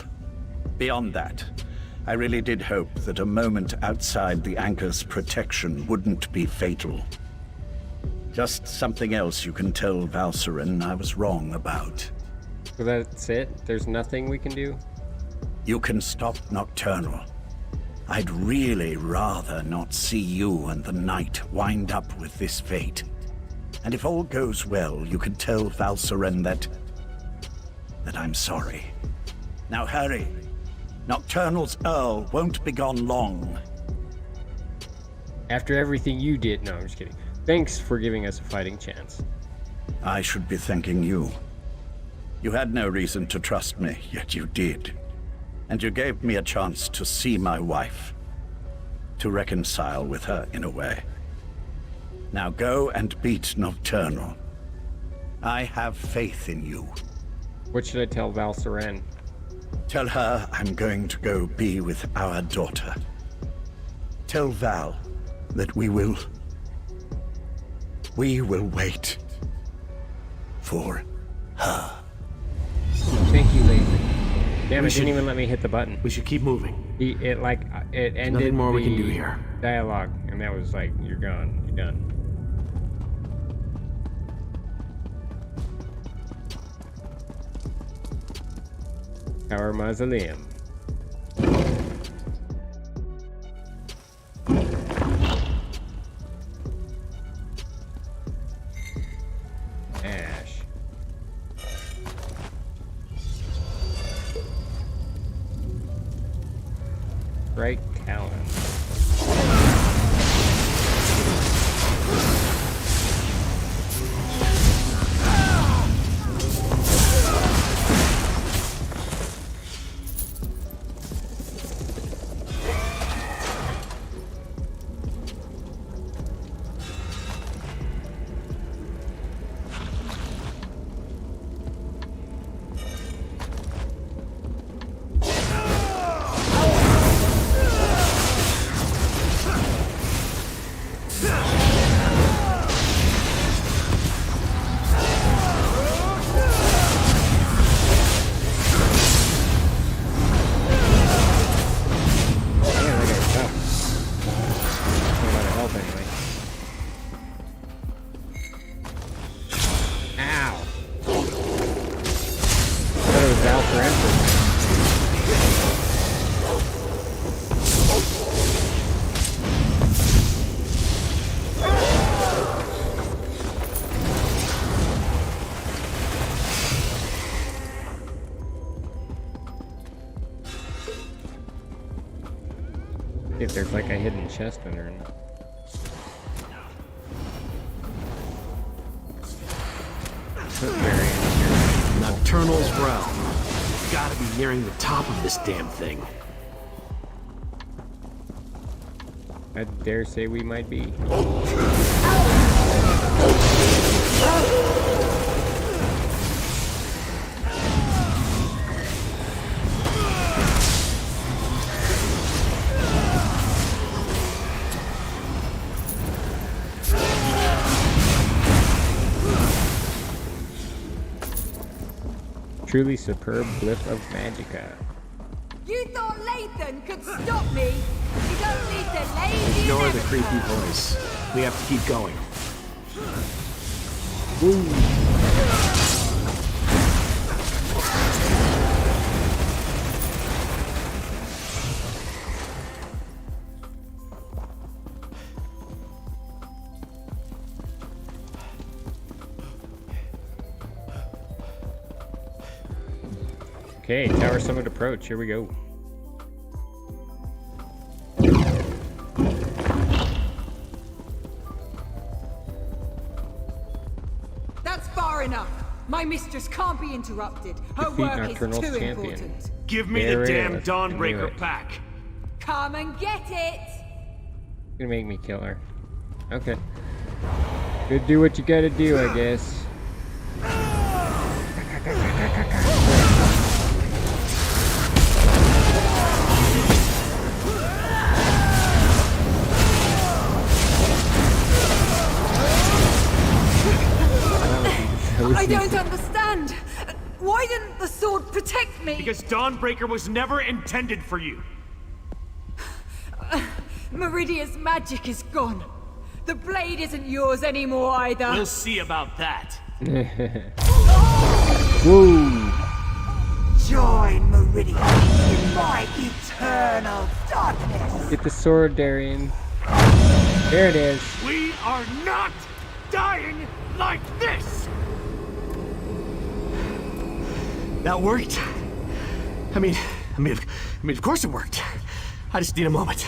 Beyond that, I really did hope that a moment outside the Anchor's protection wouldn't be fatal. Just something else you can tell Valcerin I was wrong about. So that's it? There's nothing we can do? You can stop Nocturnal. I'd really rather not see you and the Knight wind up with this fate. And if all goes well, you can tell Valcerin that I'm sorry. Now hurry. Nocturnal's Earl won't be gone long. After everything you did... No, I'm just kidding. Thanks for giving us a fighting chance. I should be thanking you. You had no reason to trust me, yet you did. And you gave me a chance to see my wife. To reconcile with her in a way. Now go and beat Nocturnal. I have faith in you. What should I tell Valcerin? Tell her I'm going to go be with our daughter. Tell Val that we will wait for her. Thank you, Lathan. Damn, it didn't even let me hit the button. We should keep moving. It ended Nothing more the we can do here. dialogue, and that was like, you're gone, you're done. Our mausoleum. health anyway. Ow! I thought it was Val for Emperor. If there's like a hidden chest under it. Nocturnal's realm. Gotta be nearing the top of this damn thing. I dare say we might be. Truly superb glyph of Magicka. You thought Lathan could stop me? You don't need the lady. Ignore the creepy voice. We have to keep going. Okay, Tower Summit approach. Here we go. That's far enough. My mistress can't be interrupted. Her Defeat work Nocturnal's is too champion. important. Give me There the it damn is. I knew Dawnbreaker it. pack. Come and get it. Gonna make me kill her. Okay. Good, do what you gotta do, I guess. I don't understand. Why didn't the sword protect me? Because Dawnbreaker was never intended for you. Meridia's magic is gone. The blade isn't yours anymore either. We'll see about that. Woo! Join Meridia in my eternal darkness. Get the sword, Darian. There it is. We are not dying like this! That worked. I mean, of course it worked. I just need a moment.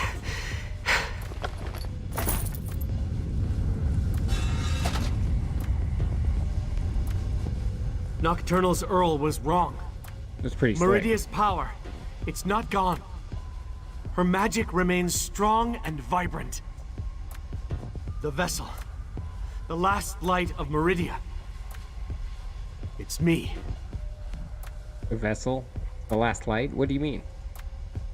Nocturnal's Earl was wrong. That's pretty slick. Meridia's power, it's not gone. Her magic remains strong and vibrant. The vessel, the last light of Meridia. It's me. The vessel? The last light? What do you mean?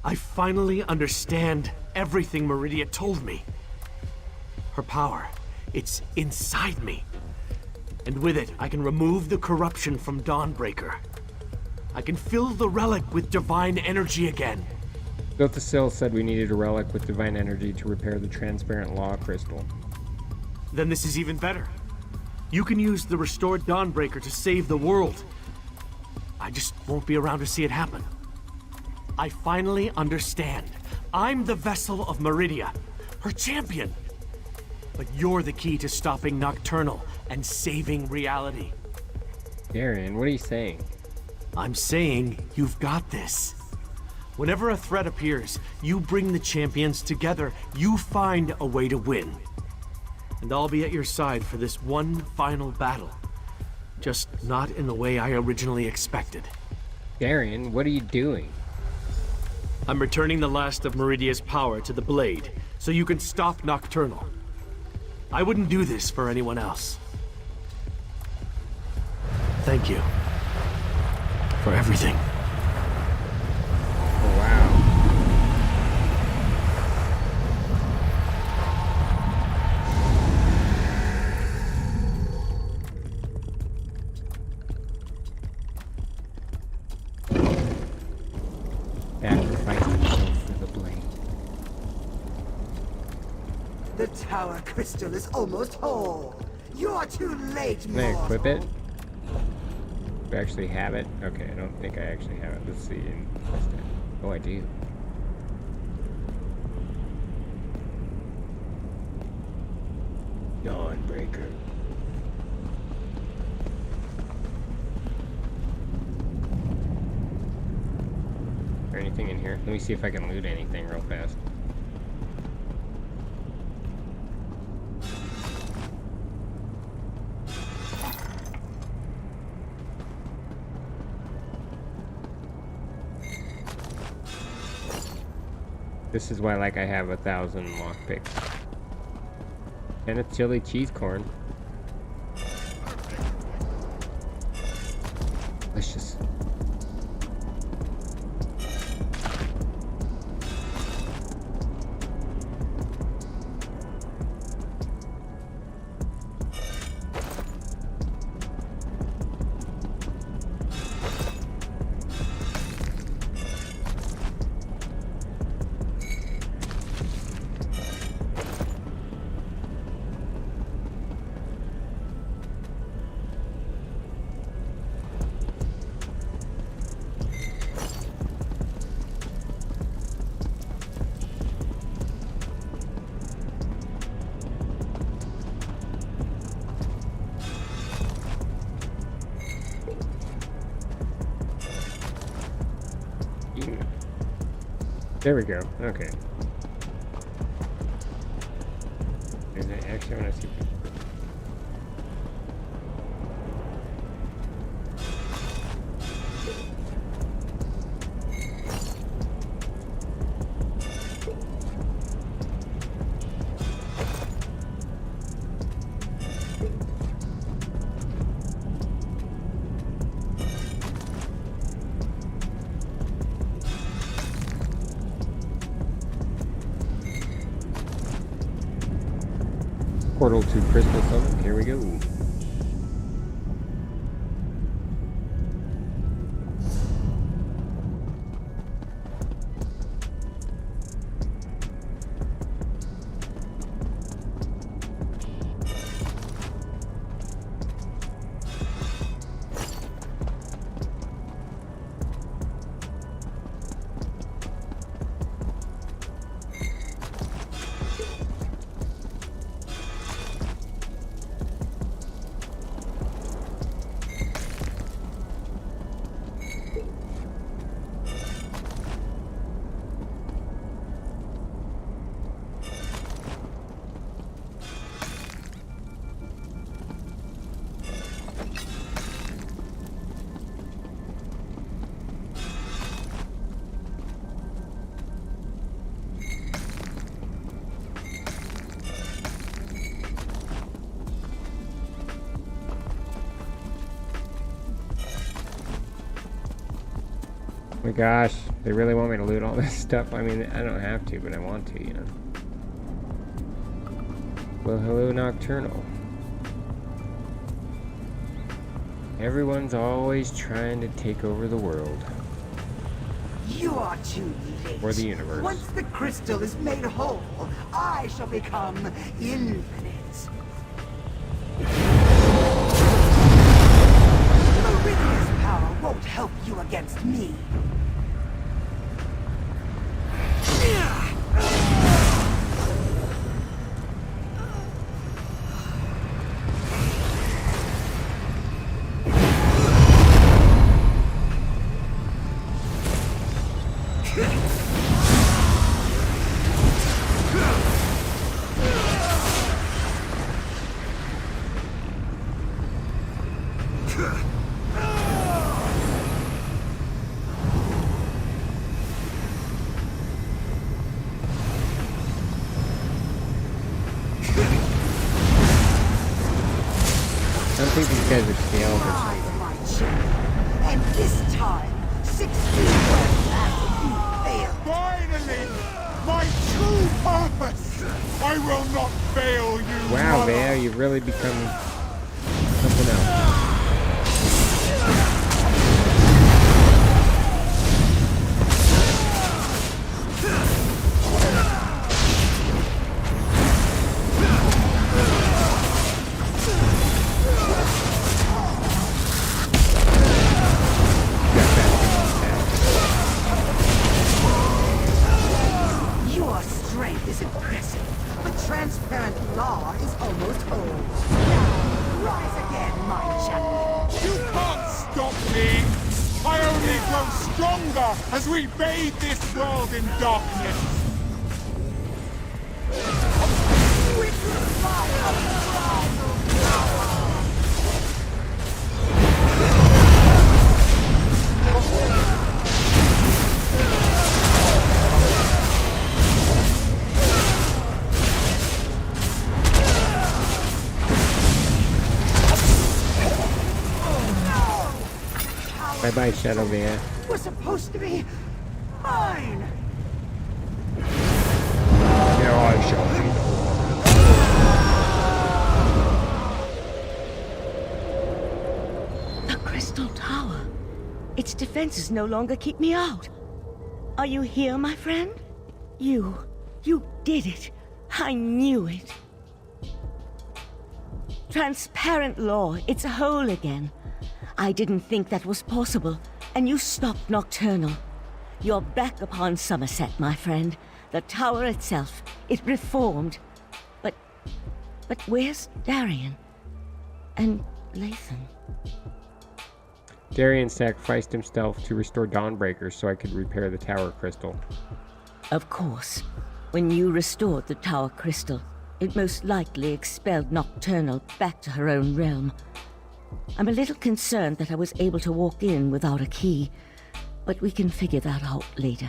I finally understand everything Meridia told me. Her power, it's inside me. And with it, I can remove the corruption from Dawnbreaker. I can fill the relic with divine energy again. Gothasil said we needed a relic with divine energy to repair the transparent law crystal. Then this is even better. You can use the restored Dawnbreaker to save the world. I just won't be around to see it happen. I finally understand. I'm the vessel of Meridia, her champion. But you're the key to stopping Nocturnal and saving reality. Darian, what are you saying? I'm saying you've got this. Whenever a threat appears, you bring the champions together. You find a way to win. And I'll be at your side for this one final battle. Just not in the way I originally expected. Darian, what are you doing? I'm returning the last of Meridia's power to the blade, so you can stop Nocturnal. I wouldn't do this for anyone else. Thank you. For everything. Oh, wow. Sacrifice himself for the blade. The tower crystal is almost whole. You're too late, Can I mortal. equip it? Do I actually have it? Okay, I don't think I actually have it. Let's see. Oh, I do. Dawnbreaker. Is there anything in here? Let me see if I can loot anything real fast. This is why, like, I have 1,000 lockpicks. And a chili cheese corn. Delicious. There we go. Okay. Is it actually when I see? Portal to Crystal Summit. Here we go. Oh my gosh, they really want me to loot all this stuff. I mean, I don't have to, but I want to, you know. Well, hello, Nocturnal. Everyone's always trying to take over the world. You are too late. Or the universe. Once the crystal is made whole, I shall become infinite. Meridian's power won't help you against me. I think these guys are scaled or something. My champion, and this time, 16 words after you failed. Finally! My true purpose! I will not fail you! Wow, mother. Vale, you've really become something else. transparent law is almost old. Now, rise again, my champion. You can't stop me! I only grow stronger as we bathe this world in darkness! With the fire of power! Bye-bye, Shadow Man. Was supposed to be mine! Now I shall be. The Crystal Tower. Its defenses no longer keep me out. Are you here, my friend? You did it. I knew it. Transparent law, it's whole again. I didn't think that was possible, and you stopped Nocturnal. You're back upon Summerset, my friend. The tower itself, it reformed. But where's Darian? And Lathan? Darian sacrificed himself to restore Dawnbreaker so I could repair the tower crystal. Of course. When you restored the tower crystal, it most likely expelled Nocturnal back to her own realm. I'm a little concerned that I was able to walk in without a key, but we can figure that out later.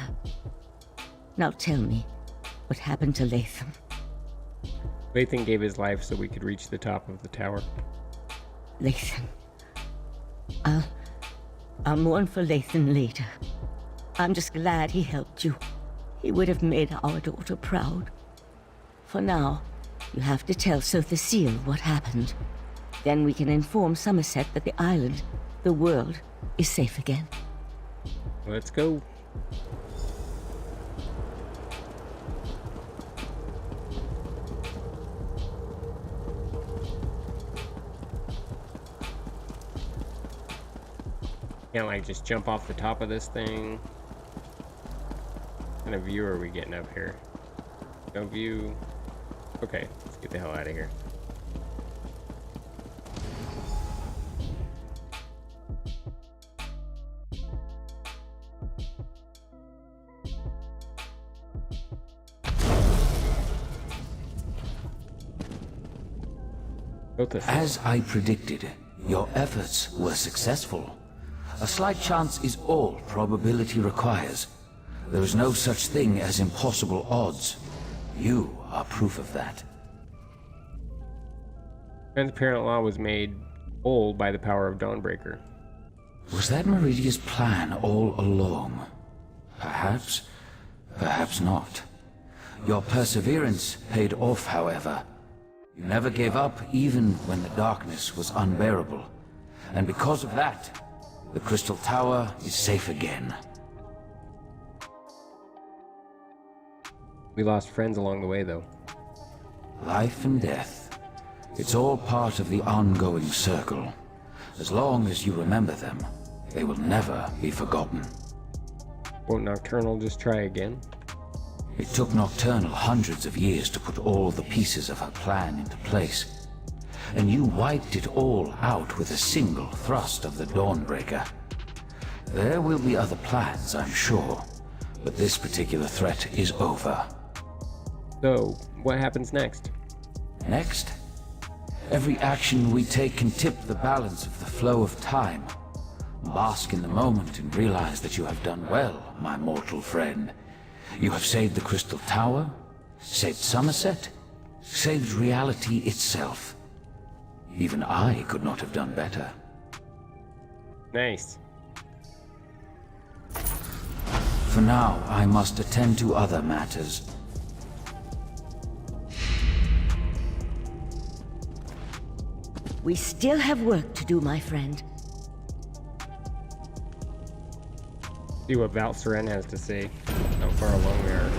Now tell me, what happened to Lathan? Lathan gave his life so we could reach the top of the tower. Lathan. I'll mourn for Lathan later. I'm just glad he helped you. He would have made our daughter proud. For now, you have to tell Sotha Seal what happened. Then we can inform Summerset that the island, the world, is safe again. Let's go. Can't like just jump off the top of this thing. What kind of view are we getting up here? No view. Okay, let's get the hell out of here. As I predicted, your efforts were successful. A slight chance is all probability requires. There is no such thing as impossible odds. You are proof of that. Transparent law was made old by the power of Dawnbreaker. Was that Meridia's plan all along? Perhaps, perhaps not. Your perseverance paid off, however. You never gave up even when the darkness was unbearable. And because of that, the Crystal Tower is safe again. We lost friends along the way, though. Life and death. It's all part of the ongoing circle. As long as you remember them, they will never be forgotten. Won't Nocturnal just try again? It took Nocturnal hundreds of years to put all the pieces of her plan into place. And you wiped it all out with a single thrust of the Dawnbreaker. There will be other plans, I'm sure, but this particular threat is over. So, what happens next? Next? Every action we take can tip the balance of the flow of time. Bask in the moment and realize that you have done well, my mortal friend. You have saved the Crystal Tower, saved Summerset, saved reality itself. Even I could not have done better. Nice. For now, I must attend to other matters. We still have work to do, my friend. See what Valsaren has to say. How far along we are.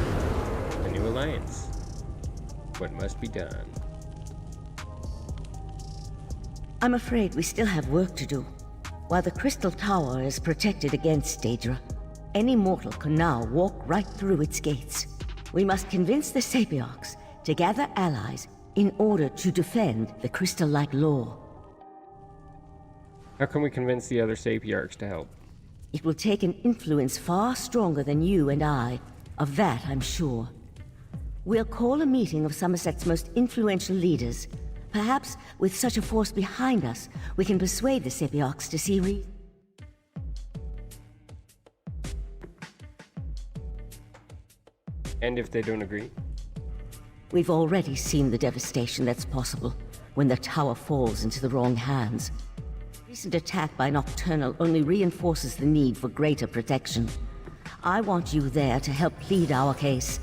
The new alliance. What must be done. I'm afraid we still have work to do. While the Crystal Tower is protected against Daedra, any mortal can now walk right through its gates. We must convince the Sapiarchs, to gather allies in order to defend the crystal-like law. How can we convince the other Sapiarchs to help? It will take an influence far stronger than you and I. Of that, I'm sure. We'll call a meeting of Summerset's most influential leaders. Perhaps, with such a force behind us, we can persuade the Sapiarchs to see reason. And if they don't agree? We've already seen the devastation that's possible when the tower falls into the wrong hands. Recent attack by Nocturnal only reinforces the need for greater protection. I want you there to help plead our case.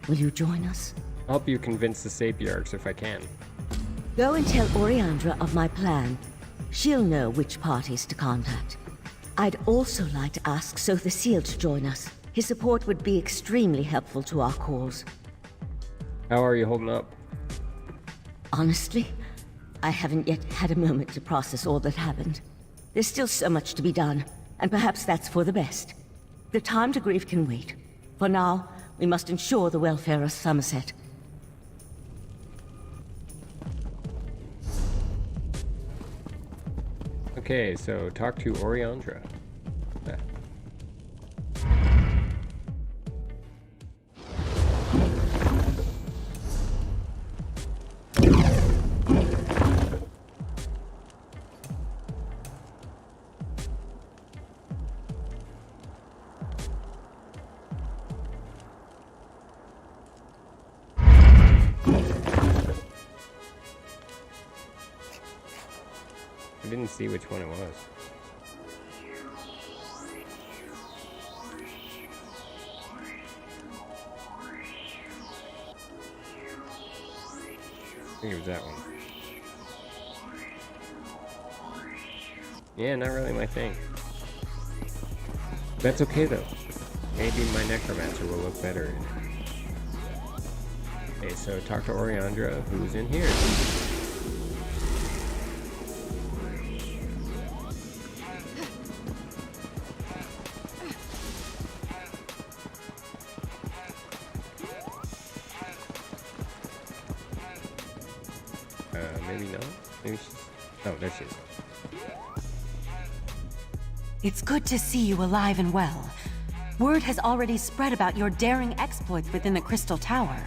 Will you join us? I'll help you convince the Sapiarchs if I can. Go and tell Oriandra of my plan. She'll know which parties to contact. I'd also like to ask Sotha Seal to join us. His support would be extremely helpful to our cause. How are you holding up? Honestly, I haven't yet had a moment to process all that happened. There's still so much to be done, and perhaps that's for the best. The time to grieve can wait. For now, we must ensure the welfare of Summerset. Okay, so talk to Oriandra. I didn't see which one it was. I think it was that one. Yeah, not really my thing. That's okay though. Maybe my Necromancer will look better in it. Okay, so talk to Oriandra, who's in here. Maybe not. Maybe she's... Oh, there she is. It's good to see you alive and well. Word has already spread about your daring exploits within the Crystal Tower.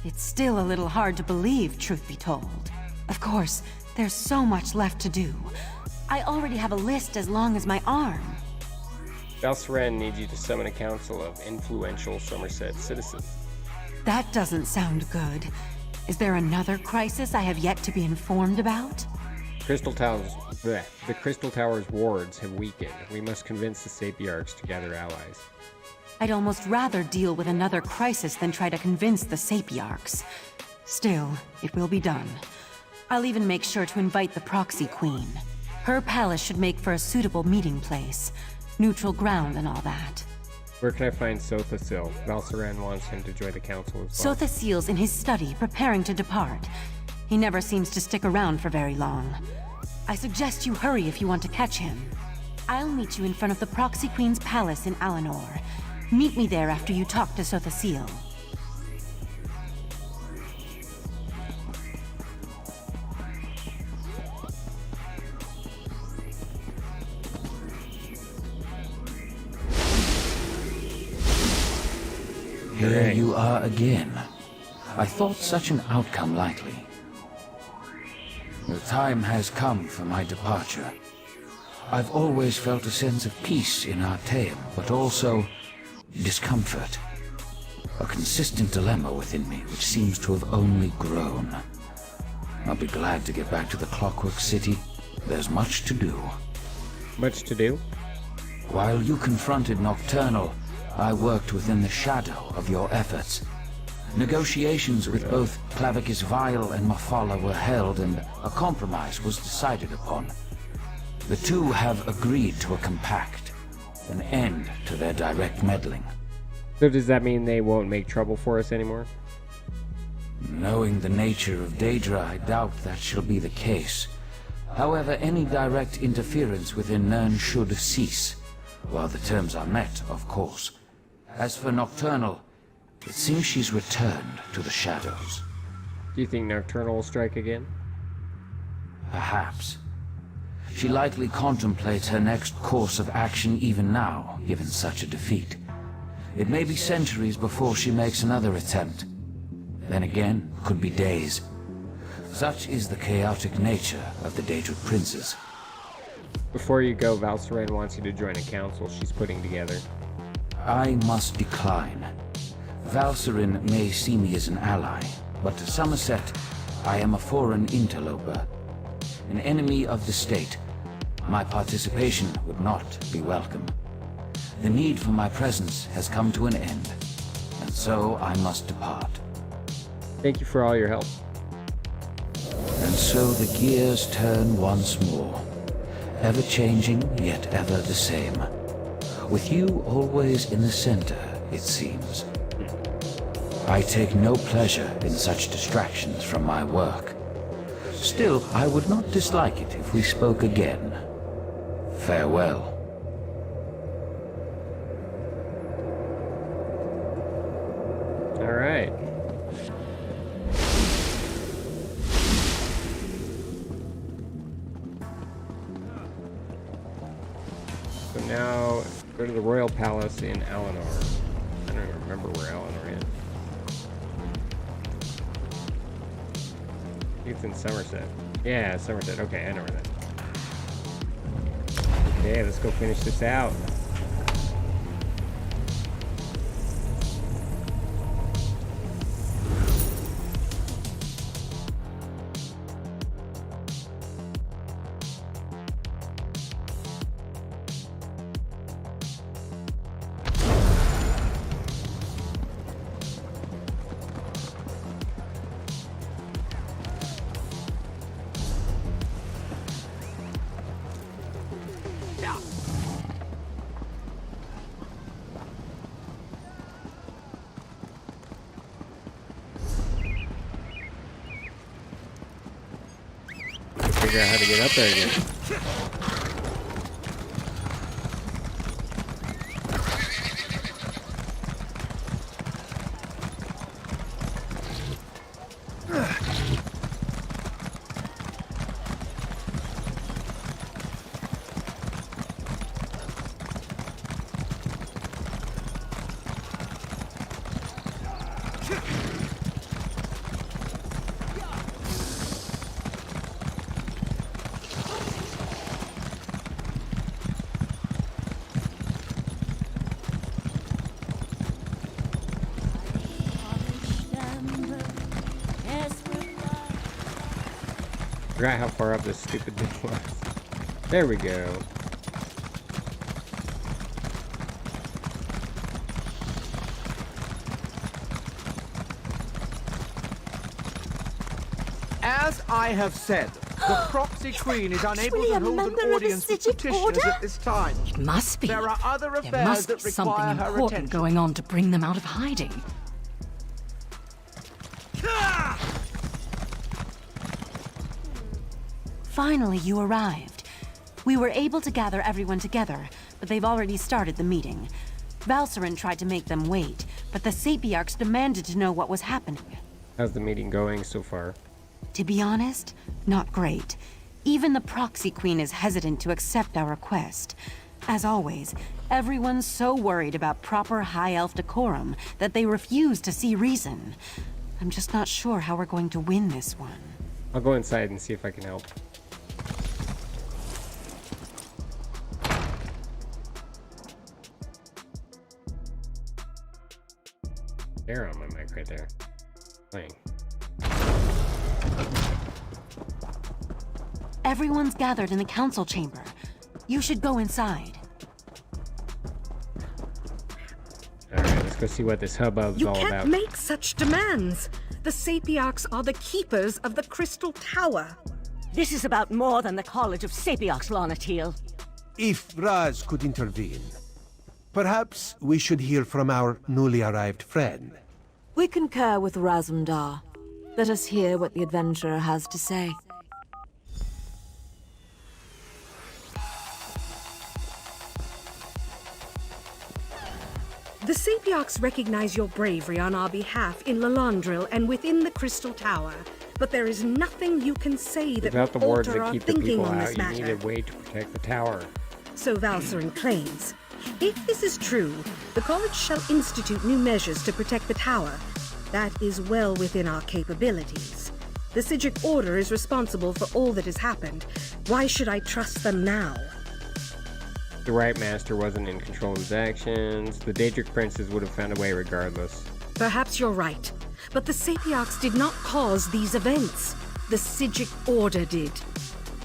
It's still a little hard to believe, truth be told. Of course, there's so much left to do. I already have a list as long as my arm. Valsaren needs you to summon a council of influential Summerset citizens. That doesn't sound good. Is there another crisis I have yet to be informed about? The Crystal Tower's wards have weakened. We must convince the Sapiarchs to gather allies. I'd almost rather deal with another crisis than try to convince the Sapiarchs. Still, it will be done. I'll even make sure to invite the Proxy Queen. Her palace should make for a suitable meeting place. Neutral ground and all that. Where can I find Sotha Seal? Valsaren wants him to join the council as well. Sotha Seal's in his study, preparing to depart. He never seems to stick around for very long. I suggest you hurry if you want to catch him. I'll meet you in front of the Proxy Queen's palace in Alinor. Meet me there after you talk to Sotha Seal. Here you are again. I thought such an outcome likely. The time has come for my departure. I've always felt a sense of peace in Artaeum, but also discomfort. A consistent dilemma within me, which seems to have only grown. I'll be glad to get back to the Clockwork City. There's much to do. Much to do? While you confronted Nocturnal, I worked within the shadow of your efforts. Negotiations with both Clavicus Vile and Mafala were held, and a compromise was decided upon. The two have agreed to a compact, an end to their direct meddling. So does that mean they won't make trouble for us anymore? Knowing the nature of Daedra, I doubt that shall be the case. However, any direct interference within Nirn should cease, while the terms are met, of course. As for Nocturnal, it seems she's returned to the shadows. Do you think Nocturnal will strike again? Perhaps. She likely contemplates her next course of action even now, given such a defeat. It may be centuries before she makes another attempt. Then again, could be days. Such is the chaotic nature of the Daedric princes. Before you go, Valsaren wants you to join a council she's putting together. I must decline. Valsaren may see me as an ally, but to Summerset, I am a foreign interloper. An enemy of the state. My participation would not be welcome. The need for my presence has come to an end, and so I must depart. Thank you for all your help. And so the gears turn once more. Ever changing, yet ever the same. With you always in the center, it seems. I take no pleasure in such distractions from my work. Still, I would not dislike it if we spoke again. Farewell. All right. So now, go to the Royal Palace in Alinor. I don't even remember where Alinor is. I think it's in Summerset. Yeah, Summerset. Okay, I know where that is. Okay, let's go finish this out. Figure out how to get up there again. Forgot how far up this stupid thing was. There we go. As I have said, the proxy queen is unable to hold an audience with petitioners at this time. It must be. There are other There affairs must be that require something her important attention. going on to bring them out of hiding. Finally, you arrived. We were able to gather everyone together, but they've already started the meeting. Valsaren tried to make them wait, but the Sapiarchs demanded to know what was happening. How's the meeting going so far? To be honest, not great. Even the Proxy Queen is hesitant to accept our request. As always, everyone's so worried about proper High Elf decorum that they refuse to see reason. I'm just not sure how we're going to win this one. I'll go inside and see if I can help. There on my mic right there. Playing. Everyone's gathered in the council chamber. You should go inside. Alright, let's go see what this hubbub's all You can't about. make such demands. The Sapiarchs are the keepers of the Crystal Tower. This is about more than the College of Sapiarchs, Lonatil. If Raz could intervene, perhaps we should hear from our newly arrived friend. We concur with Razumdar. Let us hear what the adventurer has to say. The Sapiocs recognize your bravery on our behalf in Lalandril and within the Crystal Tower, but there is nothing you can say that Without the will wards alter that our keep the thinking people on out, this you matter. need a way to protect the tower. So Valcerin claims. If this is true, the College shall institute new measures to protect the tower. That is well within our capabilities. The Sijic Order is responsible for all that has happened. Why should I trust them now? The Right Master wasn't in control of his actions. The Daedric princes would have found a way regardless. Perhaps you're right, but the Sapiocs did not cause these events. The Sijic Order did.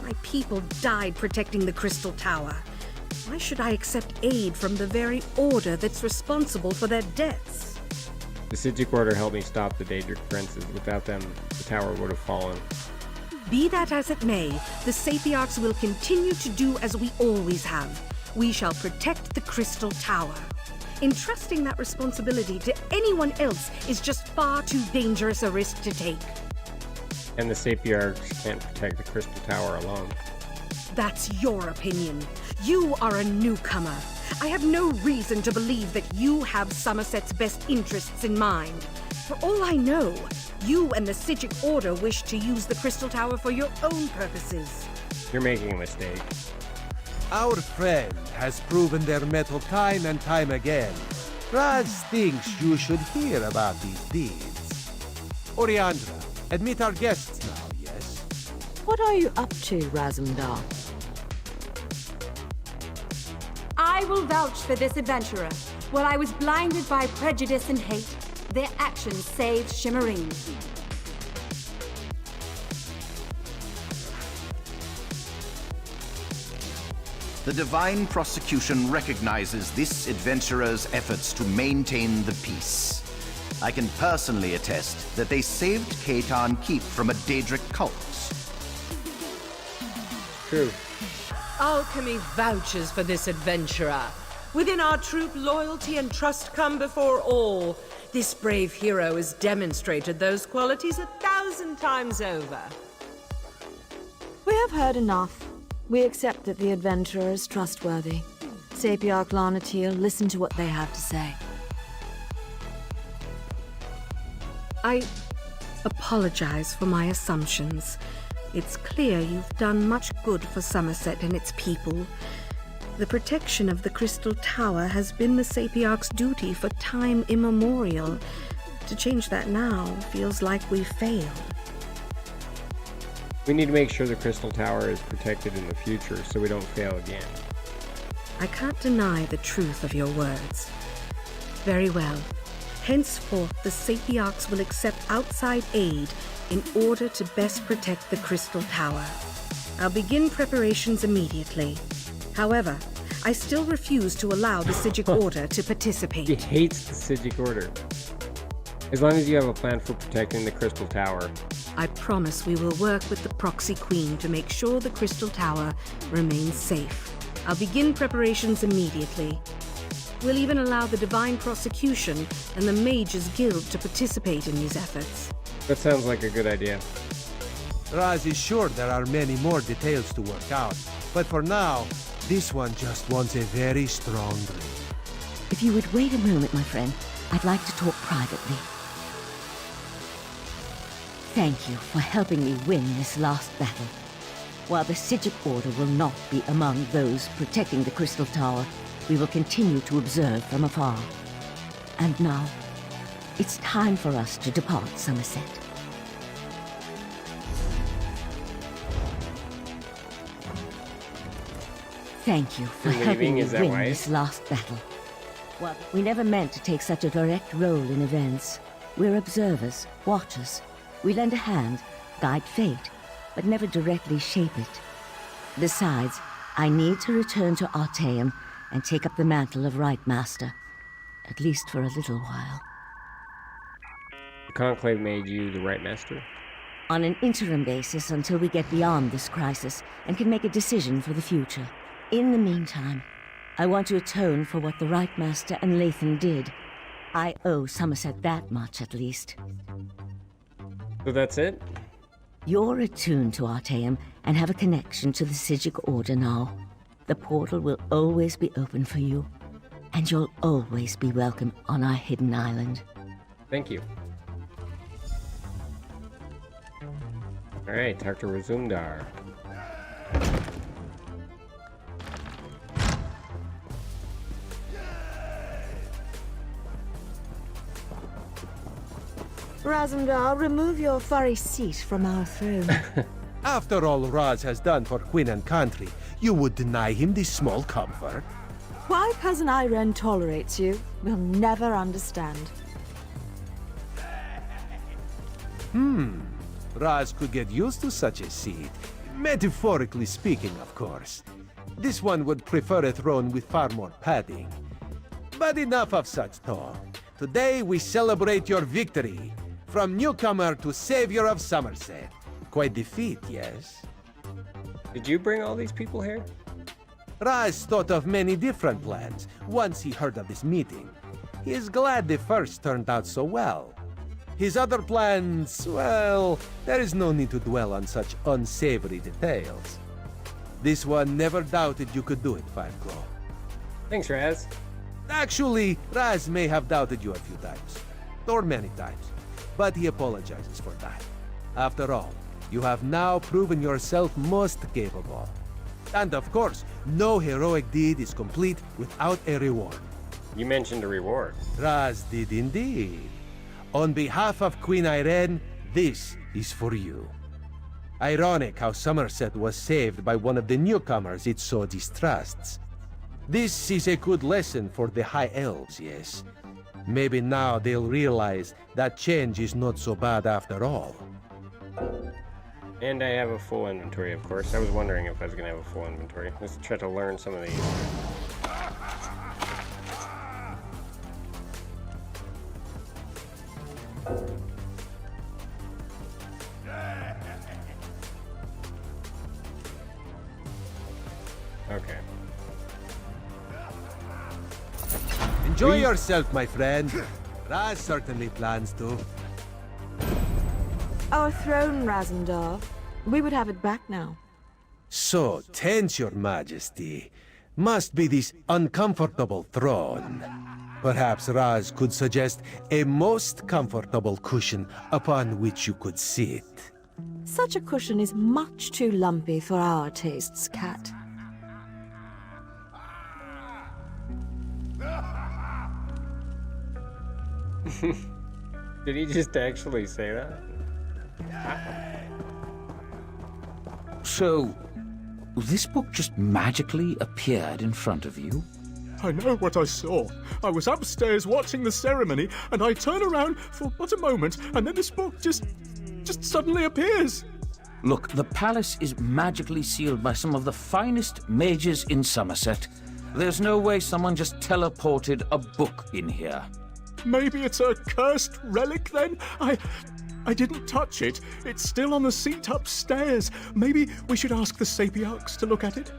My people died protecting the Crystal Tower. Why should I accept aid from the very Order that's responsible for their deaths? The Sijic Order helped me stop the Daedric princes. Without them, the tower would have fallen. Be that as it may, the Sapiocs will continue to do as we always have. We shall protect the Crystal Tower. Entrusting that responsibility to anyone else is just far too dangerous a risk to take. And the Sapiarchs can't protect the Crystal Tower alone. That's your opinion. You are a newcomer. I have no reason to believe that you have Summerset's best interests in mind. For all I know, you and the Sijic Order wish to use the Crystal Tower for your own purposes. You're making a mistake. Our friend has proven their mettle time and time again. Raz thinks you should hear about these deeds. Oriandra, admit our guests now, yes? What are you up to, Razumdar? I will vouch for this adventurer. While I was blinded by prejudice and hate, their actions saved Shimmerine. The Divine Prosecution recognizes this adventurer's efforts to maintain the peace. I can personally attest that they saved Khaitan Keep from a Daedric cult. True. Alchemy vouches for this adventurer. Within our troop, loyalty and trust come before all. This brave hero has demonstrated those qualities 1,000 times over. We have heard enough. We accept that the adventurer is trustworthy. Sapiarch Larnatil, listen to what they have to say. I apologize for my assumptions. It's clear you've done much good for Summerset and its people. The protection of the Crystal Tower has been the Sapiarch's duty for time immemorial. To change that now feels like we've failed. We need to make sure the Crystal Tower is protected in the future so we don't fail again. I can't deny the truth of your words. Very well. Henceforth, the Sapiarchs will accept outside aid in order to best protect the Crystal Tower. I'll begin preparations immediately. However, I still refuse to allow the Sijic Order to participate. He hates the Sijic Order. As long as you have a plan for protecting the Crystal Tower. I promise we will work with the Proxy Queen to make sure the Crystal Tower remains safe. I'll begin preparations immediately. We'll even allow the Divine Prosecution and the Mages Guild to participate in these efforts. That sounds like a good idea. Raz is sure there are many more details to work out, but for now, this one just wants a very strong drink. If you would wait a moment, my friend, I'd like to talk privately. Thank you for helping me win this last battle. While the Sijic Order will not be among those protecting the Crystal Tower, we will continue to observe from afar. And now, it's time for us to depart Summerset. Thank you for helping me win this last battle. Well, we never meant to take such a direct role in events. We're observers, watchers. We lend a hand, guide fate, but never directly shape it. Besides, I need to return to Artaeum and take up the mantle of Right Master, at least for a little while. The Conclave made you the Right Master? On an interim basis until we get beyond this crisis and can make a decision for the future. In the meantime, I want to atone for what the Right Master and Lathan did. I owe Summerset that much, at least. So that's it? You're attuned to Artaeum and have a connection to the Sijic Order now. The portal will always be open for you. And you'll always be welcome on our hidden island. Thank you. Alright, talk to Razumdar. Razumdar, remove your furry seat from our throne. After all Raz has done for Queen and country, you would deny him this small comfort? Why Cousin Irene tolerates you, we'll never understand. Raz could get used to such a seat. Metaphorically speaking, of course. This one would prefer a throne with far more padding. But enough of such talk. Today we celebrate your victory. From newcomer to savior of Summerset. Quite the feat, yes? Did you bring all these people here? Raz thought of many different plans once he heard of this meeting. He is glad the first turned out so well. His other plans, well, there is no need to dwell on such unsavory details. This one never doubted you could do it, Fireclaw. Thanks, Raz. Actually, Raz may have doubted you a few times. Or many times. But he apologizes for that. After all, you have now proven yourself most capable. And of course, no heroic deed is complete without a reward. You mentioned a reward. Raz did indeed. On behalf of Queen Irene, this is for you. Ironic how Summerset was saved by one of the newcomers it so distrusts. This is a good lesson for the High Elves, yes. Maybe now they'll realize that change is not so bad after all. And I have a full inventory, of course. I was wondering if I was going to have a full inventory. Let's try to learn some of these. Okay. Enjoy yourself, my friend. Raz certainly plans to. Our throne, Razumdar. We would have it back now. So tense, your majesty. Must be this uncomfortable throne. Perhaps Raz could suggest a most comfortable cushion upon which you could sit. Such a cushion is much too lumpy for our tastes, Cat. Did he just actually say that? So, this book just magically appeared in front of you? I know what I saw. I was upstairs watching the ceremony, and I turn around for but a moment, and then this book just suddenly appears. Look, the palace is magically sealed by some of the finest mages in Summerset. There's no way someone just teleported a book in here. Maybe it's a cursed relic then? I didn't touch it. It's still on the seat upstairs. Maybe we should ask the Sapiarchs to look at it?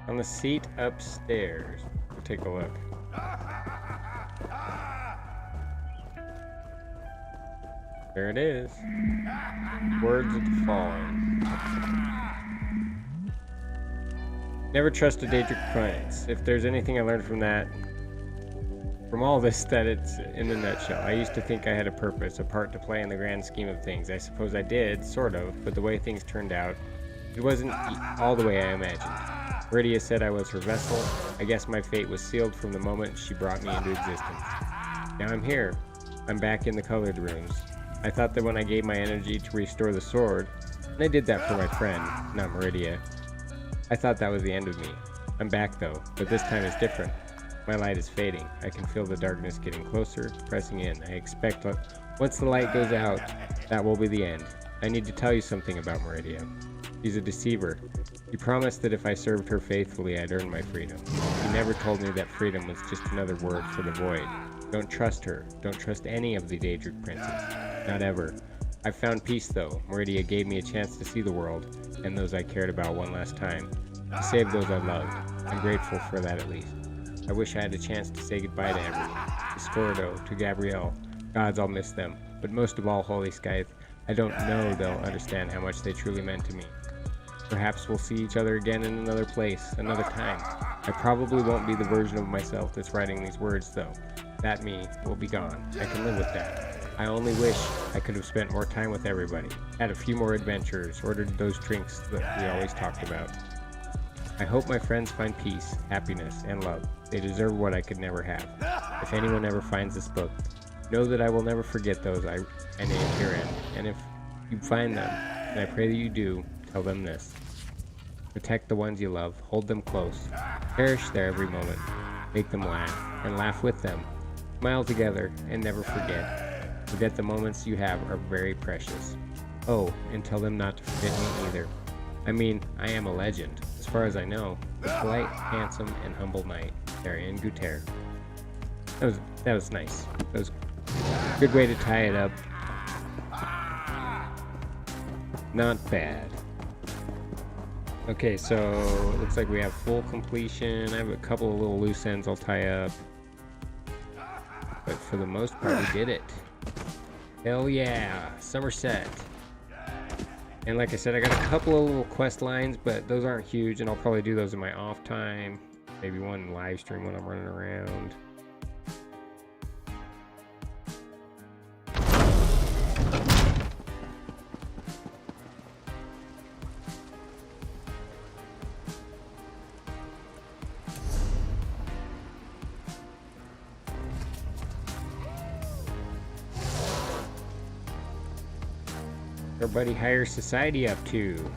On the seat upstairs. We'll take a look. There it is. Words of the Fallen. Never trust a Daedric prince. If there's anything I learned from that, from all this, that it's in a nutshell. I used to think I had a purpose, a part to play in the grand scheme of things. I suppose I did, sort of, but the way things turned out, it wasn't all the way I imagined. Meridia said I was her vessel. I guess my fate was sealed from the moment she brought me into existence. Now I'm here. I'm back in the colored rooms. I thought that when I gave my energy to restore the sword, and I did that for my friend, not Meridia, I thought that was the end of me. I'm back though, but this time is different. My light is fading. I can feel the darkness getting closer, pressing in. I expect once the light goes out, that will be the end. I need to tell you something about Meridia. She's a deceiver. She promised that if I served her faithfully, I'd earn my freedom. She never told me that freedom was just another word for the void. Don't trust her. Don't trust any of the Daedric princes. Not ever. I've found peace though. Meridia gave me a chance to see the world, and those I cared about one last time. To save those I loved. I'm grateful for that at least. I wish I had a chance to say goodbye to everyone. To Scordo, to Gabrielle. Gods, I'll miss them. But most of all, Holy Scythe, I don't know they'll understand how much they truly meant to me. Perhaps we'll see each other again in another place, another time. I probably won't be the version of myself that's writing these words, though. That me will be gone. I can live with that. I only wish I could have spent more time with everybody, had a few more adventures, ordered those drinks that we always talked about. I hope my friends find peace, happiness, and love. They deserve what I could never have. If anyone ever finds this book, know that I will never forget those I named herein. And if you find them, and I pray that you do, tell them this. Protect the ones you love, hold them close, cherish their every moment, make them laugh, and laugh with them. Smile together, and never forget. Forget the moments you have are very precious. Oh, and tell them not to forget me either. I mean, I am a legend, as far as I know. A polite, handsome, and humble knight, Arian Guter. That was nice. That was a good way to tie it up. Not bad. Okay, so it looks like we have full completion. I have a couple of little loose ends I'll tie up. But for the most part, we did it. Hell yeah, Summerset. And like I said, I got a couple of little quest lines, but those aren't huge, and I'll probably do those in my off time. Maybe one live stream when I'm running around. Everybody higher society up to?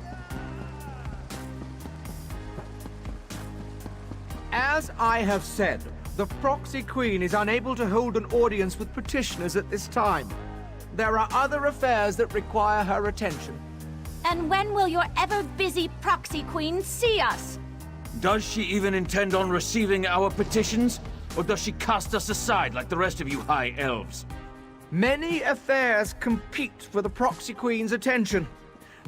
As I have said, the Proxy Queen is unable to hold an audience with petitioners at this time. There are other affairs that require her attention. And when will your ever-busy Proxy Queen see us? Does she even intend on receiving our petitions? Or does she cast us aside like the rest of you high elves? Many affairs compete for the Proxy Queen's attention.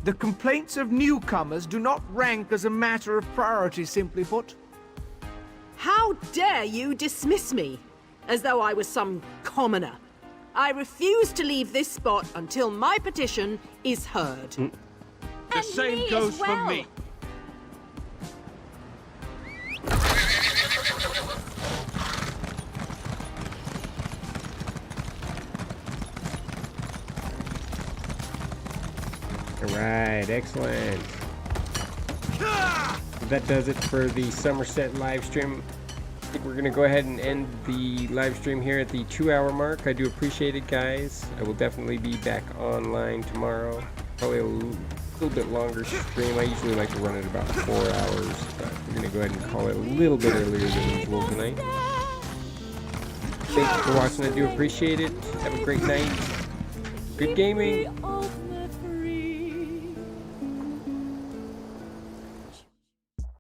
The complaints of newcomers do not rank as a matter of priority, simply put. How dare you dismiss me, as though I was some commoner? I refuse to leave this spot until my petition is heard. The same goes for me. Alright, excellent. That does it for the Summerset live stream. I think we're going to go ahead and end the live stream here at the 2-hour mark. I do appreciate it, guys. I will definitely be back online tomorrow. Probably a little bit longer stream. I usually like to run it about 4 hours, but we're going to go ahead and call it a little bit earlier than usual tonight. Thank you for watching. I do appreciate it. Have a great night. Good gaming.